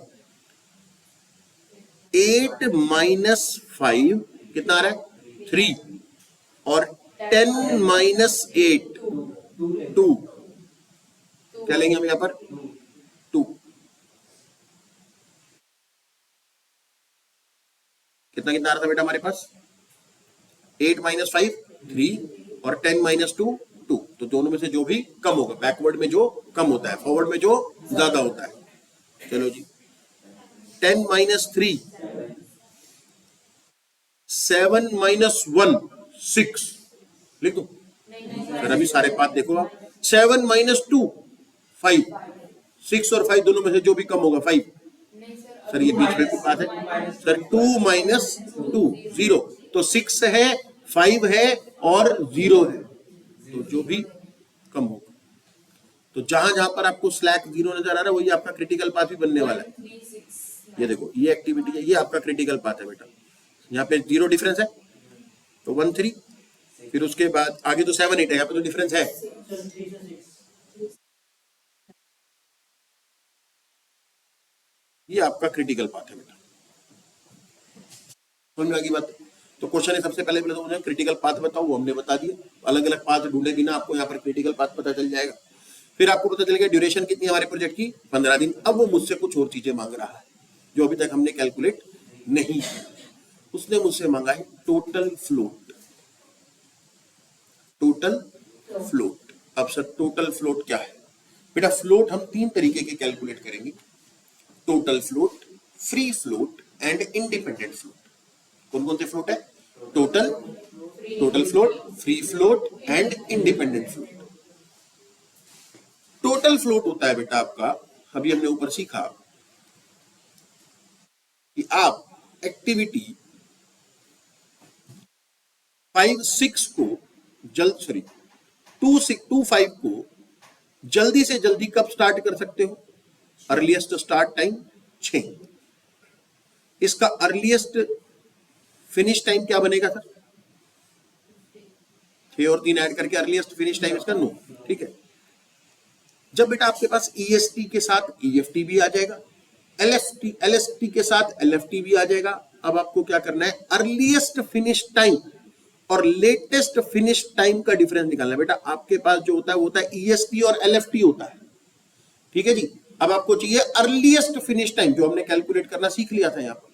8 माइनस 5 कितना आ रहा है 3, और 10 माइनस 8 2, क्या लेंगे हम यहां पर 2, कितना कितना आ रहा था बेटा हमारे पास, 8 माइनस 5 3, और 10 माइनस 2 2, तो दोनों में से जो भी कम होगा, बैकवर्ड में जो कम होता है फॉरवर्ड में जो ज्यादा होता है। चलो जी 10 माइनस 3, 7 माइनस 1 6, लिख दो सर, अभी सारे पाथ देखो आप, 7 माइनस 2 5, 6 और 5 दोनों में से जो भी कम होगा 5, सर ये बीच में पाथ है सर, 2 माइनस 2 0, तो 6 है 5 है और 0 है, तो जो भी कम होगा, तो जहां जहां पर आपको स्लैक 0 नजर आ रहा है वही आपका क्रिटिकल पाथ भी बनने वाला है। ये देखो ये एक्टिविटी है, ये आपका क्रिटिकल पाथ है बेटा, यहाँ पे 0 डिफरेंस है तो 1 3, फिर उसके बाद आगे तो 7 8 है, यहाँ पे तो डिफरेंस है, ये आपका क्रिटिकल पाथ है बेटा, समझ में आ गई बात। तो क्वेश्चन है सबसे पहले तो मुझे क्रिटिकल पाथ बताओ, वो हमने बता दिया, अलग अलग पाथ ढूंढे बिना आपको यहाँ पर क्रिटिकल पाथ पता चल जाएगा। फिर आपको पता चलेगा ड्यूरेशन कितनी है हमारे प्रोजेक्ट की 15 दिन। अब वो मुझसे कुछ और चीजें मांग रहा है जो अभी तक हमने कैलकुलेट नहीं की, उसने मुझसे मांगा है टोटल फ्लोट, टोटल फ्लोट। अब सर टोटल फ्लोट क्या है बेटा, फ्लोट हम 3 तरीके के कैलकुलेट करेंगे, total float, free float and independent float. कौन कौन से फ्लोट है, total, total float, free float and independent float. Total float होता है बेटा आपका, अभी हमने ऊपर सीखा कि आप एक्टिविटी 5 6 को जल्द, सॉरी 2 6 2 5 को जल्दी से जल्दी कब स्टार्ट कर सकते हो, अर्लीस्ट स्टार्ट टाइम 6, इसका अर्लीस्ट फिनिश टाइम क्या बनेगा सर, 6 और 3 ऐड करके अर्लीस्ट फिनिश टाइम इसका 9, ठीक है। जब बेटा आपके पास ईएसटी के साथ ईएफटी भी आ जाएगा, एलएफटी एलएसटी के साथ एलएफटी भी आ जाएगा, अब आपको क्या करना है, अर्लीस्ट फिनिश टाइम और लेटेस्ट फिनिश टाइम का डिफरेंस निकालना है। बेटा आपके पास जो होता है वो होता है ईएसटी और एलएफटी होता है, ठीक है जी। अब आपको चाहिए अर्लीस्ट फिनिश टाइम, जो हमने कैलकुलेट करना सीख लिया था यहाँ पर,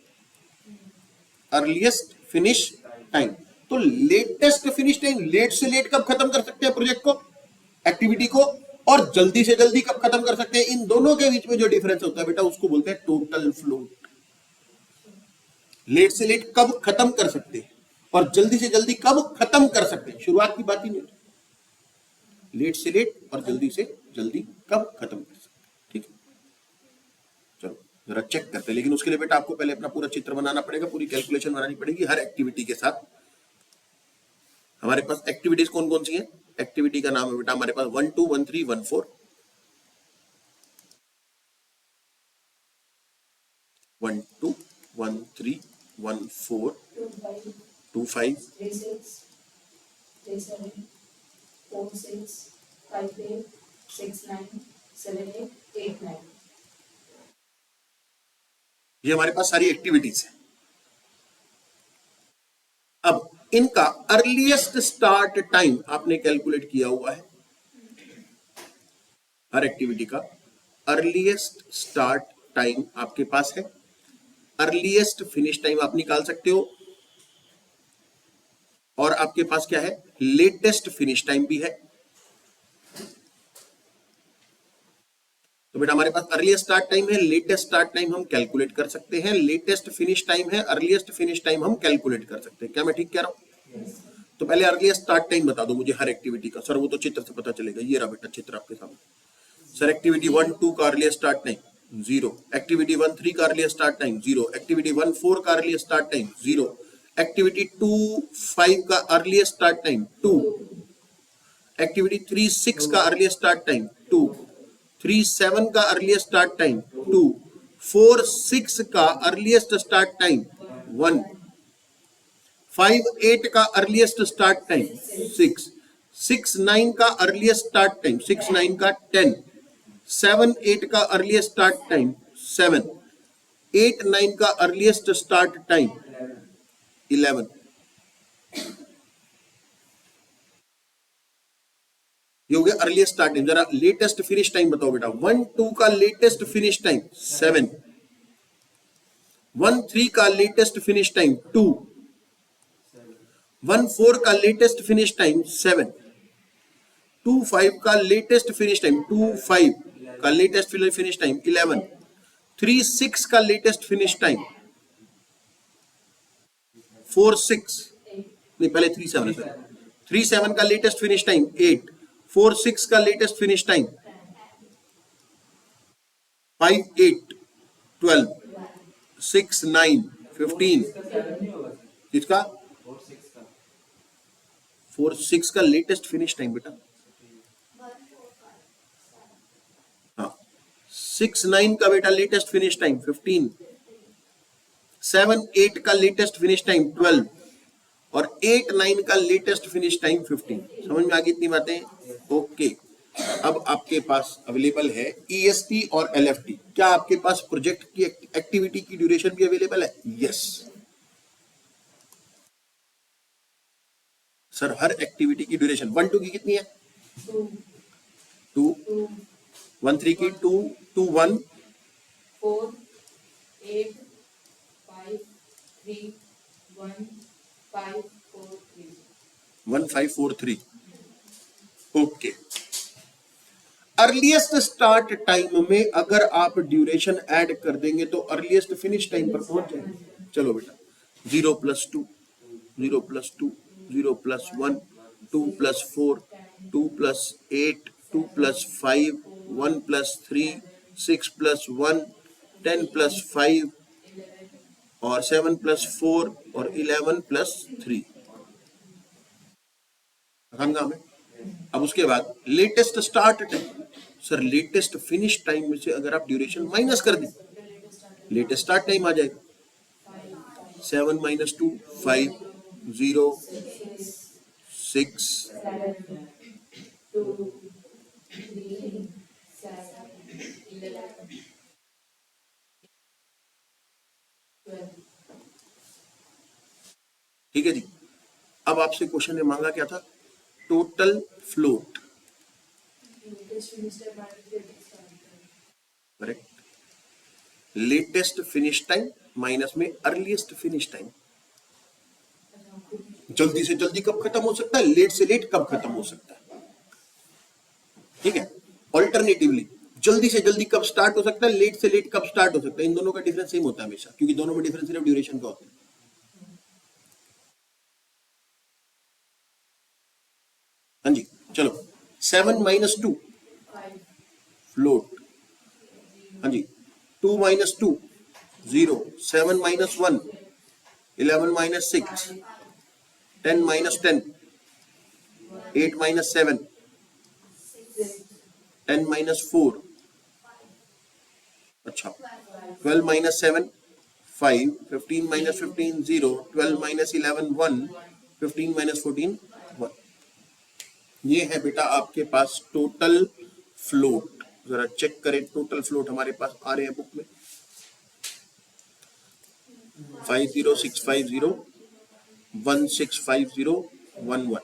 अर्लीस्ट फिनिश टाइम। तो लेटेस्ट फिनिश टाइम, लेट से लेट कब खत्म कर सकते हैं प्रोजेक्ट को, एक्टिविटी को, और जल्दी से जल्दी कब खत्म कर सकते हैं, इन दोनों के बीच में जो डिफरेंस होता है बेटा उसको बोलते हैं टोटल फ्लोट। लेट से लेट कब खत्म कर सकते हैं और जल्दी से जल्दी कब खत्म कर सकते हैं, शुरुआत की बात ही नहीं। लेट से लेट और जल्दी से जल्दी कब खत्म कर सकते। ठीक है, चलो जरा चेक करते हैं, लेकिन उसके लिए बेटा आपको पहले अपना पूरा चित्र बनाना पड़ेगा, पूरी कैलकुलेशन बनानी पड़ेगी हर एक्टिविटी के साथ। हमारे पास एक्टिविटीज कौन कौन सी है? एक्टिविटी का नाम है बेटा हमारे पास 1 2 1 3 1 4, 1 2 1 3 1 4 2 5 3 6 3 7 4 6 5 8 6 9 7 8 8 9। ये हमारे पास सारी एक्टिविटीज है। अब इनका अर्लीस्ट स्टार्ट टाइम आपने कैलकुलेट किया हुआ है। हर एक्टिविटी का अर्लीस्ट स्टार्ट टाइम आपके पास है, अर्लीस्ट फिनिश टाइम आप निकाल सकते हो, और आपके पास क्या है? लेटेस्ट फिनिश टाइम भी है। तो बेटा हमारे पास अर्लीस्ट स्टार्ट टाइम है, लेटेस्ट स्टार्ट टाइम हम कैलकुलेट कर सकते हैं, लेटेस्ट फिनिश टाइम है, अर्लीस्ट फिनिश टाइम हम कैलकुलेट कर सकते हैं। क्या मैं ठीक कह रहा हूं? तो पहले अर्लीस्ट स्टार्ट टाइम बता दो मुझे हर एक्टिविटी का। सर वो तो चित्र से पता चलेगा, ये रहा बेटा चित्र आपके सामने। सर एक्टिविटी 1 2 का अर्लीस्ट स्टार्ट टाइम 0, एक्टिविटी 1 3 का अर्लीस्ट स्टार्ट टाइम 0, एक्टिविटी 1 4 का अर्लीस्ट स्टार्ट टाइम 0, एक्टिविटी 2 5 का अर्लीस्ट स्टार्ट टाइम 2, एक्टिविटी 3 6 का अर्लीस्ट स्टार्ट टाइम 2, 3 7 का अर्लीस्ट स्टार्ट टाइम 2, 4 6 का अर्लीस्ट स्टार्ट टाइम 1, 5 8 का अर्लीस्ट स्टार्ट टाइम 6, 6 9 का अर्लीस्ट स्टार्ट टाइम 6 9 का 10, 7 8 का अर्लीस्ट स्टार्ट टाइम 7, 8 9 का अर्लीस्ट स्टार्ट टाइम 11। ये हो गया अर्लीस्ट स्टार्ट टाइम। जरा लेटेस्ट फिनिश टाइम बताओ बेटा। 1 2 का लेटेस्ट फिनिश टाइम 7, 1 3 का लेटेस्ट फिनिश टाइम 2, 1 4 का लेटेस्ट फिनिश टाइम 7, 2 5 का लेटेस्ट फिनिश टाइम 2 5 का लेटेस्ट फिनिश टाइम 11, 3 6 का लेटेस्ट फिनिश टाइम 4 6 नहीं पहले 3 7 है सर, 3 7 का लेटेस्ट फिनिश टाइम 8, 4 6 का लेटेस्ट फिनिश टाइम 5 8 12 6 9 15। किसका? 4 6 का लेटेस्ट फिनिश टाइम बेटा। हाँ 6 9 का बेटा लेटेस्ट फिनिश टाइम 15, 7 8 का लेटेस्ट फिनिश टाइम 12 और 8 9 का लेटेस्ट फिनिश टाइम 15। समझ में आ गई इतनी बातें? ओके। अब आपके पास अवेलेबल है ईएसटी और एलएफटी। क्या आपके पास प्रोजेक्ट की एक्टिविटी की ड्यूरेशन भी अवेलेबल है? यस सर, हर एक्टिविटी की ड्यूरेशन 1 2 की कितनी है? 2, 1 3 की 2 2 1 4 8 5 3 1 5 4 3 1 5 4 3। ओके। अर्लीस्ट स्टार्ट टाइम में अगर आप ड्यूरेशन ऐड कर देंगे तो अर्लीस्ट फिनिश टाइम पर पहुंच जाएंगे। चलो बेटा 0 + 2 0 + 2 0 + 1 2 + 4 2 + 8 2 + 5 1 + 3 6 + 1 10 + 5 और 7 + 4 और 11 + 3 समझा में। अब उसके बाद latest start time. Sir latest finish time में से अगर आप ड्यूरेशन माइनस कर दें लेटेस्ट स्टार्ट टाइम आ जाएगा। 7 - 2 5 0 6 2 3 7 11 12। ठीक है जी। अब आपसे क्वेश्चन ने मांगा क्या था? Total float. Correct. Latest finish time minus में अर्लीस्ट फिनिश टाइम। जल्दी से जल्दी कब खत्म हो सकता है, लेट से लेट कब खत्म हो सकता है। ठीक है। ऑल्टरनेटिवली जल्दी से जल्दी कब स्टार्ट हो सकता है, लेट से लेट कब स्टार्ट हो सकता है। इन दोनों का डिफरेंस सेम होता है हमेशा, क्योंकि दोनों में डिफरेंस सिर्फ ड्यूरेशन का होता है। हाँ जी चलो 7 माइनस 2 5 फ्लोट, हाँ जी, 2 minus 2 0, 7 minus 1 11 minus 6, 10 minus 10, 8 minus 7, 10 minus 4, अच्छा 12 माइनस 7 5, 15 माइनस 15 0, 12 माइनस 11 1, 15 माइनस 14 1। ये है बेटा आपके पास टोटल फ्लोट। जरा चेक करें टोटल फ्लोट हमारे पास आ रहे हैं बुक में 50650 1650 11।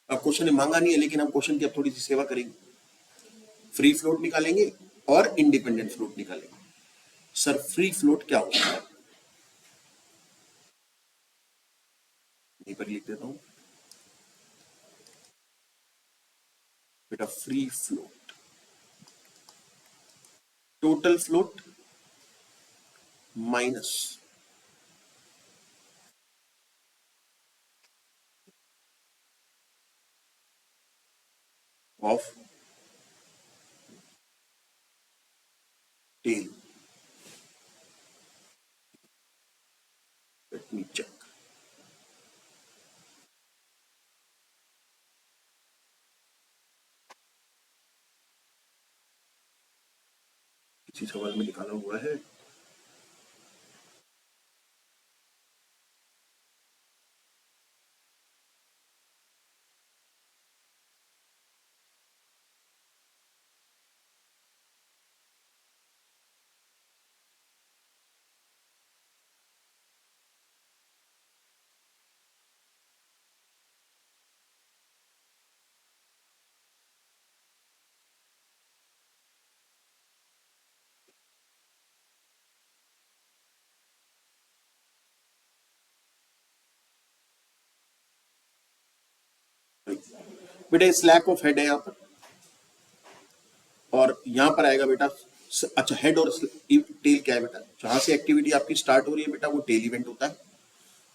अब क्वेश्चन मांगा नहीं है लेकिन हम क्वेश्चन की अब थोड़ी सी सेवा करेंगे। फ्री फ्लोट निकालेंगे और इंडिपेंडेंट फ्लोट निकालेंगे। सर फ्री फ्लोट क्या होता है? यहीं पर लिख देता हूं बेटा, free float total float minus of tail. Let me check. किसी सवाल में निकाला हुआ है? बेटा स्लैक ऑफ हेड है यहां पर, और यहां पर आएगा बेटा अच्छा हेड और टेल क्या है बेटा? जहां से एक्टिविटी आपकी स्टार्ट हो रही है बेटा वो टेल इवेंट होता है,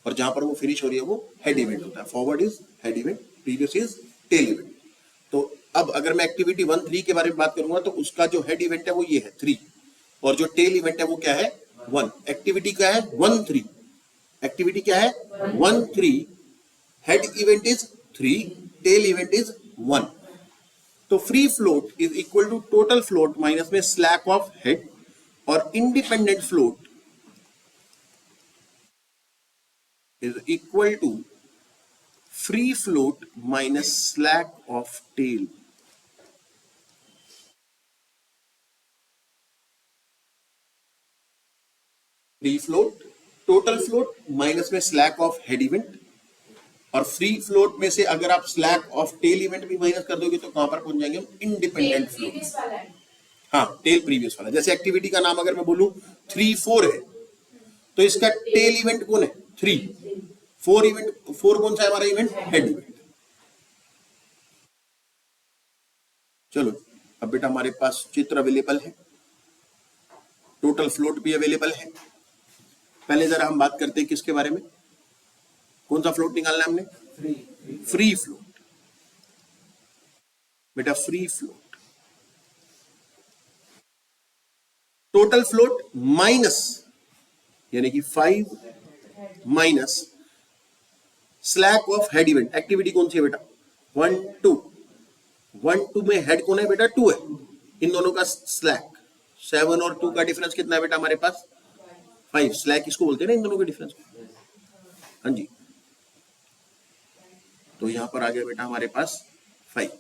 और जहां पर वो फिनिश हो रही है वो हेड इवेंट होता है। Forward is head event, previous is tail event. तो अब अगर मैं एक्टिविटी 1 3 के बारे में बात करूंगा तो उसका जो हेड इवेंट है वो ये है 3, और जो टेल इवेंट है वो क्या है 1। एक्टिविटी क्या है 1 3, एक्टिविटी क्या है 1 3, head event is 3, tail event is 1। तो free float is equal to total float minus में स्लैक ऑफ हेड, और independent float is equal to free float minus slack of tail. Free float total float minus में स्लैक ऑफ हेड इवेंट, और फ्री फ्लोट में से अगर आप स्लैक ऑफ टेल इवेंट भी माइनस कर दोगे तो कहां पर पहुंच जाएंगे हम? Independent float. हाँ टेल प्रीवियस वाला। जैसे एक्टिविटी का नाम अगर मैं बोलूं 3 4 है तो इसका टेल इवेंट कौन है 3, 4 इवेंट 4 कौन सा है हमारा इवेंट? Head event. चलो अब बेटा हमारे पास चित्र अवेलेबल है, टोटल फ्लोट भी अवेलेबल है। पहले जरा हम बात करते हैं किसके बारे में? कौन सा फ्लोट निकालना है हमने? Free float. बेटा free float total float minus, यानी कि 5 minus slack of head event. Activity कौन सी है बेटा? 1 2, 1 2 में हेड कौन है बेटा? 2 है। इन दोनों का स्लैक 7 और 2 का डिफरेंस कितना है बेटा हमारे पास? 5। स्लैक इसको बोलते हैं ना इन दोनों के डिफरेंस। हाँ जी, तो यहां पर आ गया बेटा हमारे पास 5।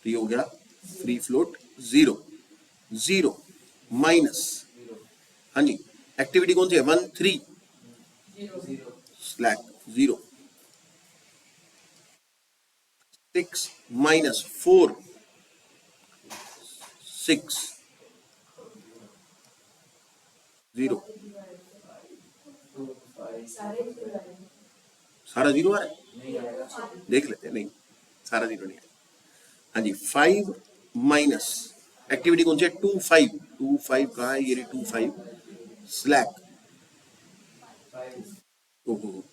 तो ये हो गया फ्री फ्लोट 0 0 माइनस, हाँ जी, एक्टिविटी कौन सी है? 1 3, स्लैक 0, 6 माइनस 4 6 0। सारा 0 आ रहा है? देख लेते हैं। नहीं, सारा 0 नहीं है। हाँ जी, 5 माइनस एक्टिविटी कौन सी है? 2 5, 2 5 कहाँ है? ये 2 5 स्लैक, ओहो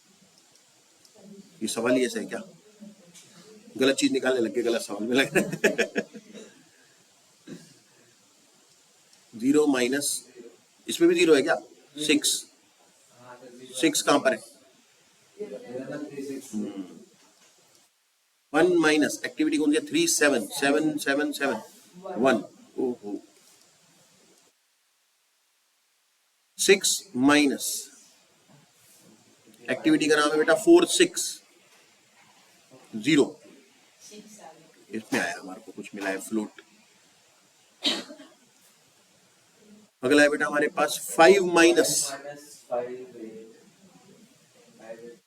ये सवाल ही ऐसा है क्या? गलत चीज निकालने लग गए, गलत सवाल में लग रहा है। 0 माइनस, इसमें भी 0 है क्या? 6, 6 कहां पर है? 1 माइनस एक्टिविटी कौन सी है? 3 7 7 7 7 1। ओहो, 6 माइनस एक्टिविटी का नाम है बेटा 4 6 0। इसमें आया हमारे को कुछ मिला है फ्लोट। अगला है बेटा हमारे पास 5 माइनस,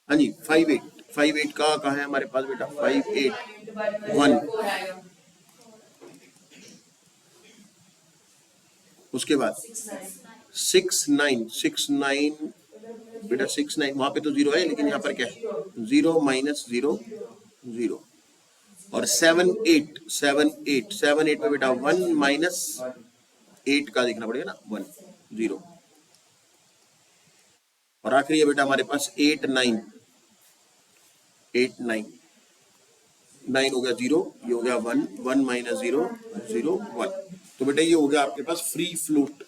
हाँ जी 5 8, 5 8 का कहा है हमारे पास बेटा? 5 8 1। उसके बाद 6 9 6 9 बेटा 6 9, वहां पे तो 0 है, लेकिन यहाँ पर क्या है? 0 माइनस 0 0। और 7 8 7 8 7 8 में बेटा 1 माइनस 8 का देखना पड़ेगा ना, 1 0। और आखिरी है बेटा हमारे पास 8 9 8 9 9 हो गया 0, ये हो गया 1 1 माइनस 0 0 1। तो बेटा ये हो गया आपके पास फ्री फ्लोट।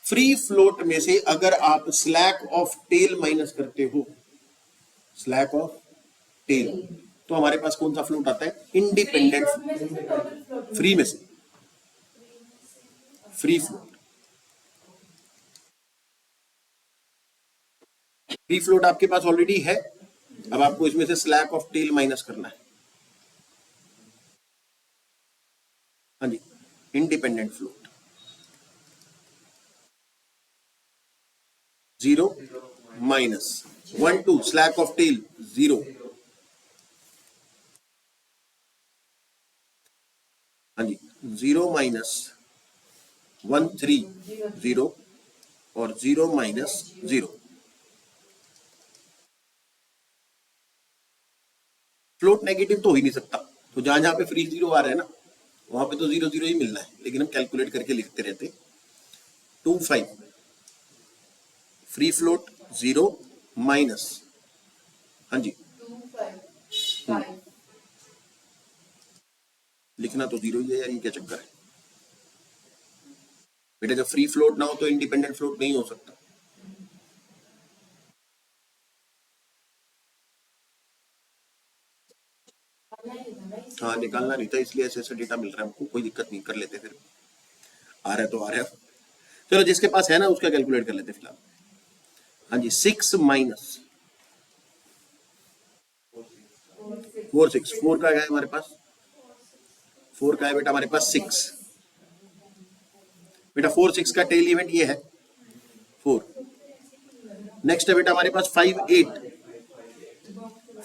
फ्री फ्लोट में से अगर आप स्लैक ऑफ टेल माइनस करते हो, स्लैक ऑफ टेल, तो हमारे पास कौन सा फ्लोट आता है? इंडिपेंडेंट। फ्री में से फ्री फ्लोट। फ्री फ्लोट आपके पास ऑलरेडी है, अब आपको इसमें से स्लैक ऑफ टेल माइनस करना है। हाँ जी, independent float 0 minus 1 2 slack of tail 0। हाँ जी, 0 माइनस 1 3 0 और 0 माइनस 0। फ्लोट नेगेटिव तो हो ही नहीं सकता, तो जहां जहां पे फ्री 0 आ रहा है ना, वहां पे तो 0 0 ही मिलना है, लेकिन हम कैलकुलेट करके लिखते रहते। 2 5 फ्री फ्लोट 0 माइनस, हाँ जी 2 5 लिखना तो 0 ही है यार, ये क्या चक्कर है बेटा? जब फ्री फ्लोट ना हो तो इंडिपेंडेंट फ्लोट नहीं हो सकता। हाँ निकालना नहीं था, इसलिए ऐसे ऐसे डेटा मिल रहा है हमको, कोई दिक्कत नहीं, कर लेते फिर। आ रहा है तो आ रहा है, चलो जिसके पास है ना उसका कैलकुलेट कर लेते फिलहाल। हाँ जी 6 माइनस 4 6, 4 का है हमारे पास? 4 का है बेटा हमारे पास 6। बेटा 4 6 का टेल इवेंट ये है 4। नेक्स्ट है बेटा हमारे पास 5 8।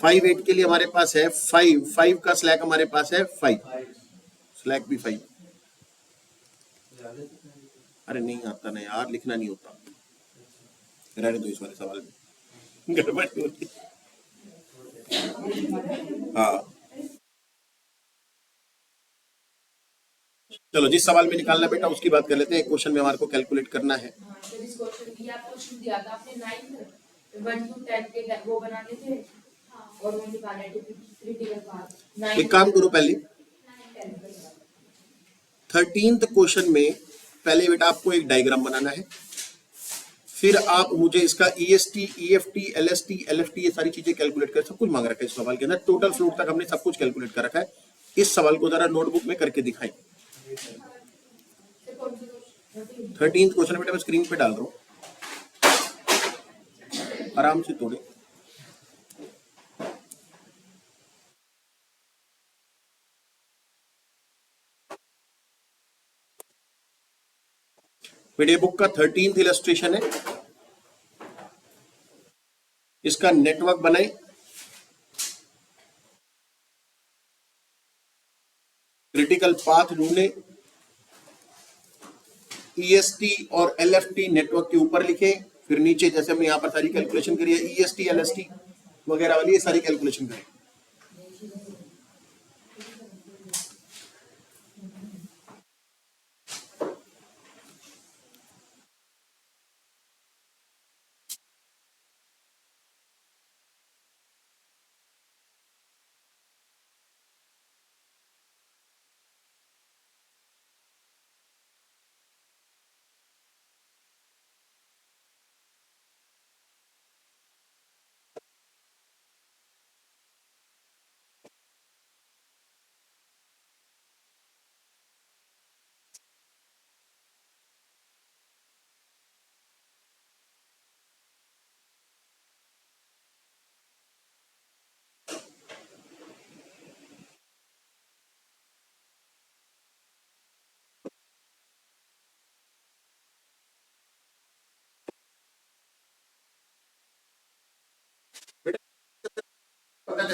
5 8 के लिए हमारे पास है 5 5 का स्लैक हमारे पास है 5, स्लैक भी 5। अरे नहीं आता ना यार, लिखना नहीं होता, रहने दो इस वाले सवाल में, गड़बड़ होती। हाँ चलो, जिस सवाल में निकालना बेटा उसकी बात कर लेते हैं। एक क्वेश्चन में हमारे को कैलकुलेट करना है। फिर इस क्वेश्चन ये आपको क्वेश्चन दिया था आपने 9 1 to 10 के वो बनाने थे और वो निकालने थे क्रिटिकल पार्ट। एक काम करो, पहले 13th क्वेश्चन में पहले बेटा आपको एक डायग्राम बनाना है, फिर आप मुझे इसका EST EFT LST LFT ये सारी चीजें कैलकुलेट कर, सब कुछ मांग रखा है इस सवाल के अंदर। टोटल फ्लोट तक हमने सब कुछ कैलकुलेट कर रखा है। इस सवाल को जरा नोटबुक में करके दिखाएं। 13th क्वेश्चन बेटा मैं स्क्रीन पे डाल रहा हूं, आराम से तोड़े। वीडियो बुक का 13th इलस्ट्रेशन है। इसका नेटवर्क बनाए, क्रिटिकल पाथ ढूंढे, EST और LFT नेटवर्क के ऊपर लिखे, फिर नीचे जैसे हमने यहाँ पर सारी कैलकुलेशन करी है EST LST वगैरह वाली, ये सारी कैलकुलेशन करें।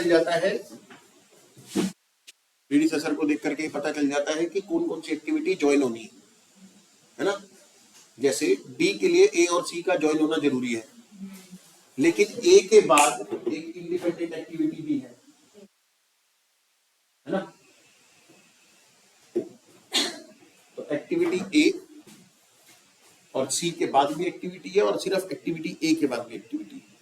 चल जाता है, प्रीडिसेसर को देख करके पता चल जाता है कि कौन कौन सी एक्टिविटी ज्वाइन होनी है ना। जैसे डी के लिए ए और सी का ज्वाइन होना जरूरी है, लेकिन ए के बाद एक इंडिपेंडेंट एक्टिविटी भी है ना। तो एक्टिविटी ए और सी के बाद भी एक्टिविटी है, और सिर्फ एक्टिविटी ए के बाद भी एक्टिविटी है।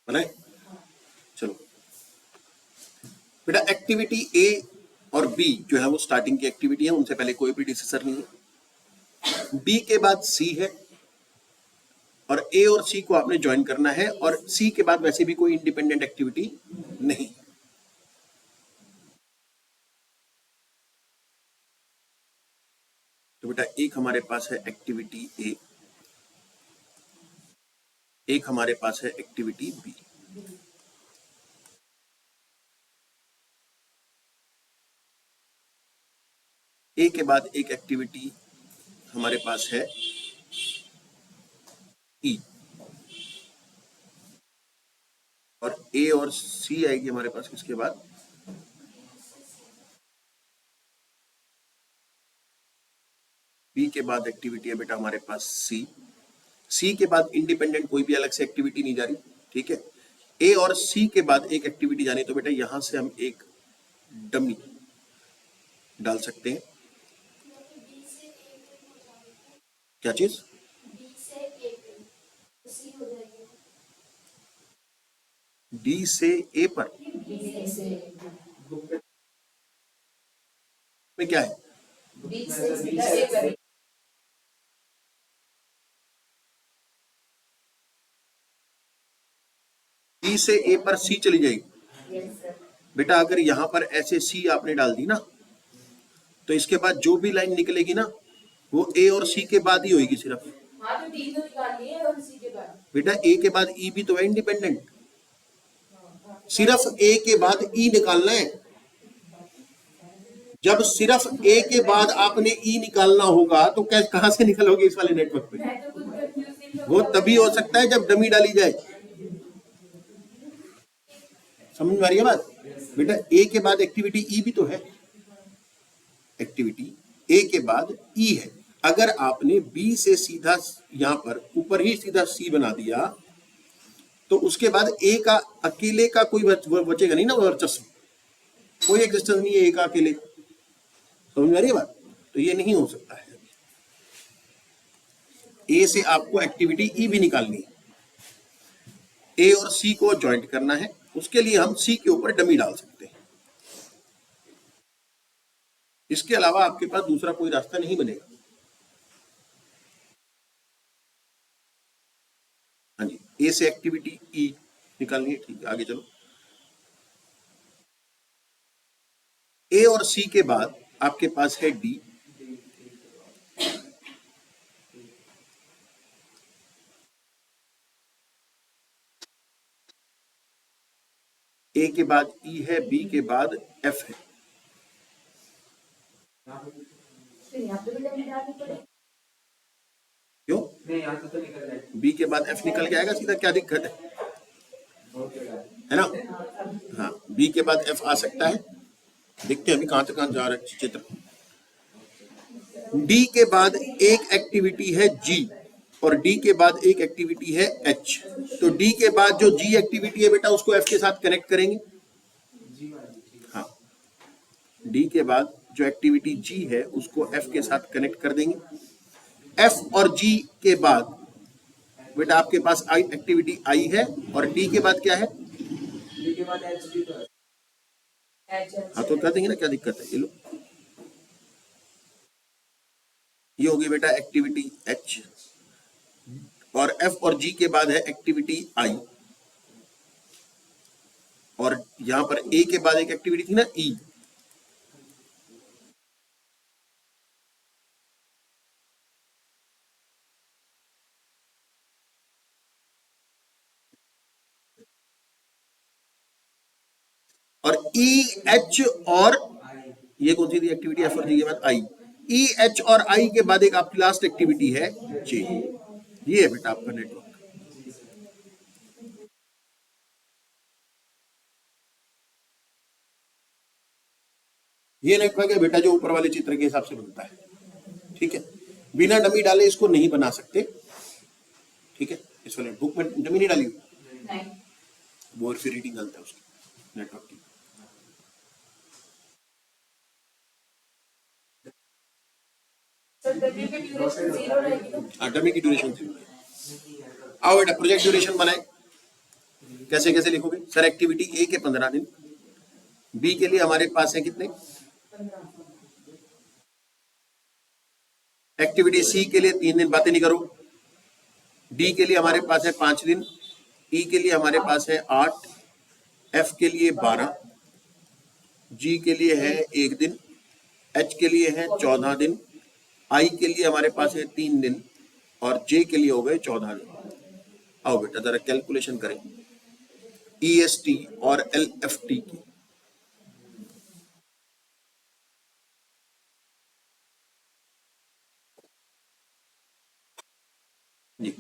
बनाए, चलो बेटा। एक्टिविटी ए और बी जो है वो स्टार्टिंग की एक्टिविटी है, उनसे पहले कोई भी डिसीजन नहीं है। बी के बाद सी है, और ए और सी को आपने ज्वाइन करना है, और सी के बाद वैसे भी कोई इंडिपेंडेंट एक्टिविटी नहीं। तो बेटा एक हमारे पास है एक्टिविटी ए, एक हमारे पास है एक्टिविटी बी। ए के बाद एक एक्टिविटी हमारे पास है ई, और ए और सी आएगी हमारे पास किसके बाद? बी के बाद एक्टिविटी है बेटा हमारे पास सी। सी के बाद इंडिपेंडेंट कोई भी अलग से एक्टिविटी नहीं जा रही, ठीक है। ए और सी के बाद एक एक्टिविटी जानी, तो बेटा यहां से हम एक डमी डाल सकते हैं। क्या चीज? डी से ए पर में क्या है? डी से ए पर सी चली जाएगी। बेटा अगर यहां पर ऐसे सी आपने डाल दी ना, तो इसके बाद जो भी लाइन निकलेगी ना वो ए और सी के बाद ही होगी सिर्फ। हाँ तो डी तो निकालिए और सी के बाद। बेटा ए के बाद ई भी तो है इंडिपेंडेंट, सिर्फ ए के बाद ई निकालना है। जब सिर्फ ए के बाद आपने ई निकालना होगा तो कैसे, कहां से निकलोगे इस वाले नेटवर्क पे? मैं तो खुद कंफ्यूज वो तभी हो सकता है जब डमी डाली जाए। समझ में आ रही है बात? बेटा ए के बाद एक्टिविटी ई भी तो है, एक्टिविटी ए के बाद ई है। अगर आपने बी से सीधा यहां पर ऊपर ही सीधा सी बना दिया तो उसके बाद ए का अकेले का कोई बचेगा नहीं ना, वर्चस्व, कोई एग्जिस्टेंस नहीं है ए का अकेले। समझ में आ रही है बात? तो ये नहीं हो सकता है। ए से आपको एक्टिविटी ई भी निकालनी है। ए और सी को ज्वाइंट करना है, उसके लिए हम सी के ऊपर डमी डाल सकते हैं। इसके अलावा आपके पास दूसरा कोई रास्ता नहीं बनेगा। हाँ जी, ए से एक्टिविटी ई निकालनी है। ठीक है, आगे चलो। ए और सी के बाद आपके पास है डी, ए के बाद ई है, बी के बाद एफ है। तो यहाँ पे भी डमी डालनी पड़ेगी। क्यों? नहीं यहाँ से तो निकल जाए। बी के बाद एफ निकल के आएगा सीधा, क्या दिक्कत है ना? हाँ, बी के बाद एफ आ सकता है। देखते हैं अभी कहां से कहां जा रहा है चित्र। डी के बाद एक एक्टिविटी है जी और डी के बाद एक एक्टिविटी है एच। तो डी के बाद जो जी एक्टिविटी है बेटा उसको एफ के साथ कनेक्ट करेंगे। हाँ, डी के बाद जो एक्टिविटी जी है उसको एफ के साथ कनेक्ट कर देंगे। एफ और जी के बाद बेटा आपके पास आई एक्टिविटी आई है और डी के बाद क्या है? डी के बाद एच डी तो हाँ, तो कर देंगे ना, क्या दिक्कत है? ये लो, ये होगी बेटा एक्टिविटी एच और एफ और जी के बाद है एक्टिविटी आई और यहां पर ए के बाद एक एक्टिविटी थी ना ई। और ई एच और ये कौन सी थी एक्टिविटी? एफ और जी के बाद आई। ई एच और आई के बाद एक आपकी लास्ट एक्टिविटी है जे। ये है बेटा आपका नेटवर्क। ये नेटवर्क है बेटा जो ऊपर वाले चित्र के हिसाब से बनता है। ठीक है, बिना डमी डाले इसको नहीं बना सकते। ठीक है, इस वाले बुक में डमी नहीं डाली हुई, नहीं। वो फिर रीडिंग गलत है उसकी नेटवर्क की। सर डमी की ड्यूरेशन 0 रहेगी तो हाँ, डमी की ड्यूरेशन 0 है। आओ बेटा प्रोजेक्ट ड्यूरेशन बनाए। कैसे कैसे लिखोगे? सर एक्टिविटी ए के 15 दिन, बी के लिए हमारे पास है कितने? 15। एक्टिविटी सी के लिए 3 दिन, बातें नहीं करो। डी के लिए हमारे पास है 5 दिन, ई के लिए हमारे पास है 8, एफ के लिए 12, जी के लिए है 1 दिन, एच के लिए है 14 दिन, आई के लिए हमारे पास है 3 दिन और जे के लिए हो गए 14 दिन। आओ बेटा जरा कैलकुलेशन करें ईएसटी और एलएफटी की। जी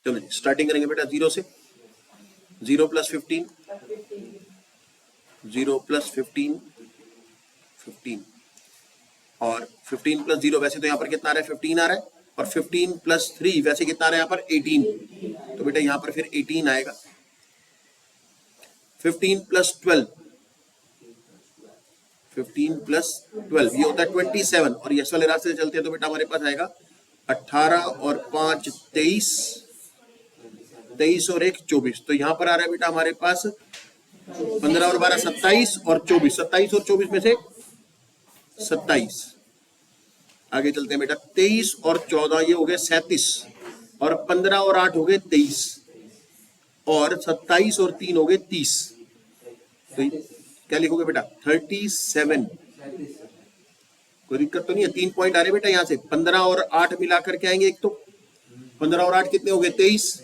चलो जी स्टार्टिंग करेंगे बेटा 0 से। 0 + 15, 0 + 15, 15 और 15 + 0 वैसे तो यहाँ पर कितना आ रहा है? 15 आ रहा है और 15 + 3 वैसे कितना आ रहा है यहाँ पर? 18। तो बेटा यहाँ पर फिर 18 आएगा। 15 + 12, 15 + 12 ये होता है 27 और इस वाले रास्ते से चलते हैं तो बेटा हमारे पास आएगा 18 और 5 23, 23 और 1 24। तो यहाँ पर आ रहा है बेटा हमारे पास 15 और 12 27 और 24, 27 और 24 में से 27। आगे चलते हैं बेटा, 23 और 14 ये हो गए 37, और 15 और 8 हो गए 23, और 27 और 3 हो गए 30। तो क्या लिखोगे बेटा? 37। कोई दिक्कत तो नहीं है? 3 पॉइंट आ रहे बेटा यहाँ से। 15 और 8 मिलाकर के आएंगे, एक तो 15 और 8 कितने हो गए? 23।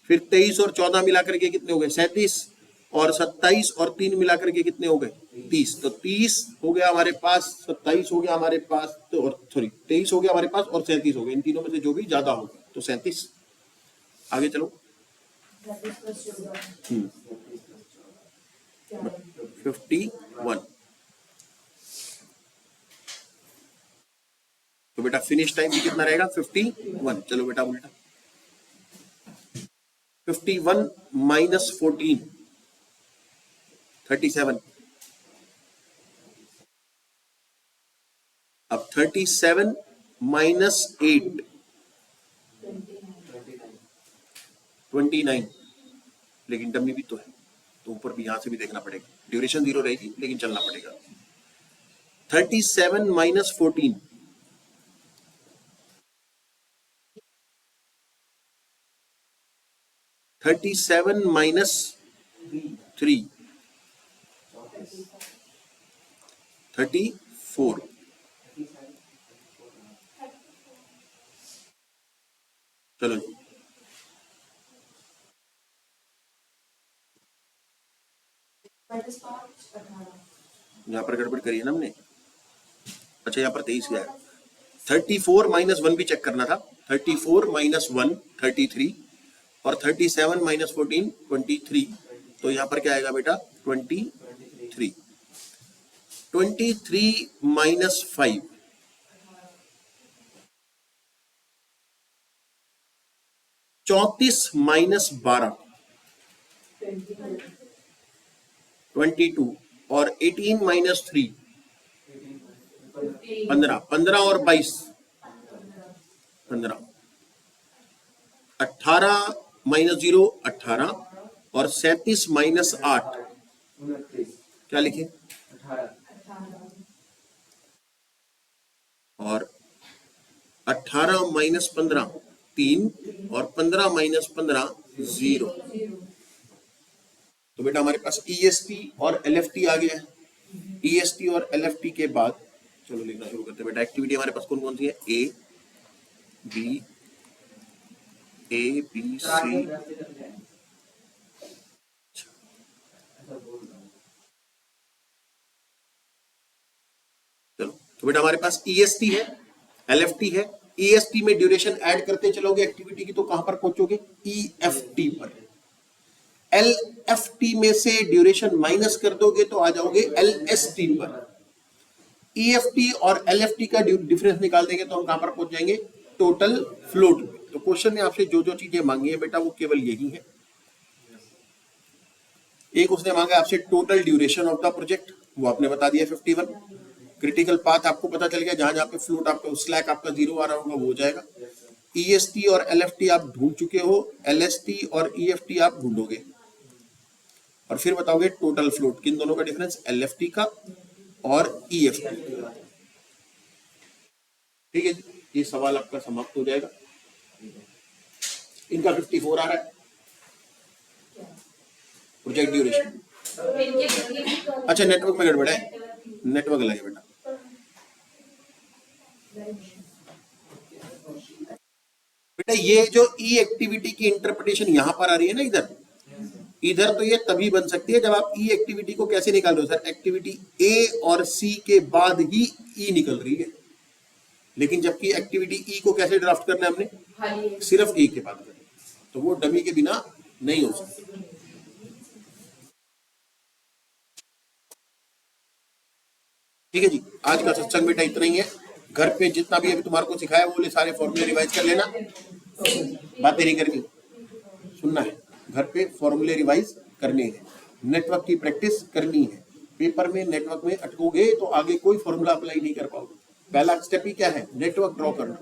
फिर 23 और 14 मिलाकर के कितने हो गए? 37। और 27 और 3 मिलाकर के कितने हो गए? 30। तो 30 हो गया हमारे पास, 27 हो गया हमारे पास, तो और सॉरी 23 हो गया हमारे पास, और 37 हो गया। इन तीनों में से जो भी ज्यादा होगा तो 37। आगे चलो। 51। तो बेटा फिनिश टाइम भी कितना रहेगा? 51। चलो बेटा उल्टा, 51 माइनस 14 37। अब 37 माइनस 8 29। लेकिन डमी भी तो है, तो ऊपर भी यहां से भी देखना पड़ेगा। ड्यूरेशन 0 रहेगी लेकिन चलना पड़ेगा। 37 माइनस 14 37 माइनस 3 34। चलो जी, यहाँ पर गड़बड़ करी है ना हमने। अच्छा यहाँ पर 23 गया है। 34 माइनस 1 भी चेक करना था। 34 माइनस 1 33, और 37 माइनस 14 23। तो यहाँ पर क्या आएगा बेटा? 23। 23 माइनस 5 34 माइनस 12 22, और 18 माइनस 3 15। 15 और 22 15। 18 माइनस 0 18, और 37 माइनस 8 क्या लिखे? और 18 माइनस 15 3, और 15 माइनस 15 0। तो बेटा हमारे पास EST और LFT आ गया है। EST और LFT के बाद चलो लिखना शुरू करते हैं बेटा। एक्टिविटी हमारे पास कौन कौन सी है? A B C। चलो तो बेटा हमारे पास EST है, LFT है। EST में ड्यूरेशन ऐड करते चलोगे एक्टिविटी की, तो कहां पर पहुंचोगे? EFT पर। LFT में से ड्यूरेशन माइनस कर दोगे तो आ जाओगे LST पर। EFT और LFT का डिफरेंस निकाल देंगे तो हम कहां पर पहुंच जाएंगे? टोटल फ्लोट पे। तो क्वेश्चन ने आपसे जो जो चीजें मांगी है बेटा वो केवल यही है। एक उसने मांगा आपसे total duration of the project, वो आपने बता दिया 51। क्रिटिकल पाथ आपको पता चल गया, जहां जहां पे फ्लोट आपका स्लैक आपका 0 आ रहा होगा वो हो जाएगा। EST और LFT आप ढूंढ चुके हो, LST और EFT आप ढूंढोगे, और फिर बताओगे टोटल फ्लोट। किन दोनों का डिफरेंस? LFT का और EFT का। ठीक है जी, ये सवाल आपका समाप्त हो जाएगा। इनका 54 आ रहा है प्रोजेक्ट ड्यूरेशन। अच्छा नेटवर्क में गड़बड़ है, नेटवर्क लगे बेटा। बेटा ये जो ई एक्टिविटी की इंटरप्रिटेशन यहां पर आ रही है ना, इधर इधर तो ये तभी बन सकती है जब आप ई एक्टिविटी को कैसे निकाल रहे हो? सर एक्टिविटी ए और सी के बाद ही ई निकल रही है, लेकिन जबकि एक्टिविटी ई को कैसे ड्राफ्ट करना है हमने? सिर्फ ए के बाद करना, तो वो डमी के बिना नहीं हो सकती। ठीक है जी, आज का सत्संग बेटा इतना ही है। घर पे जितना भी अभी तुम्हारे को सिखाया वो सारे फॉर्मूले रिवाइज कर लेना। बातें नहीं करनी, सुनना है। घर पे फॉर्मूले रिवाइज करने हैं, नेटवर्क की प्रैक्टिस करनी है। पेपर में नेटवर्क में अटकोगे तो आगे कोई फॉर्मूला अप्लाई नहीं कर पाओगे। पहला स्टेप ही क्या है? नेटवर्क ड्रॉ करना।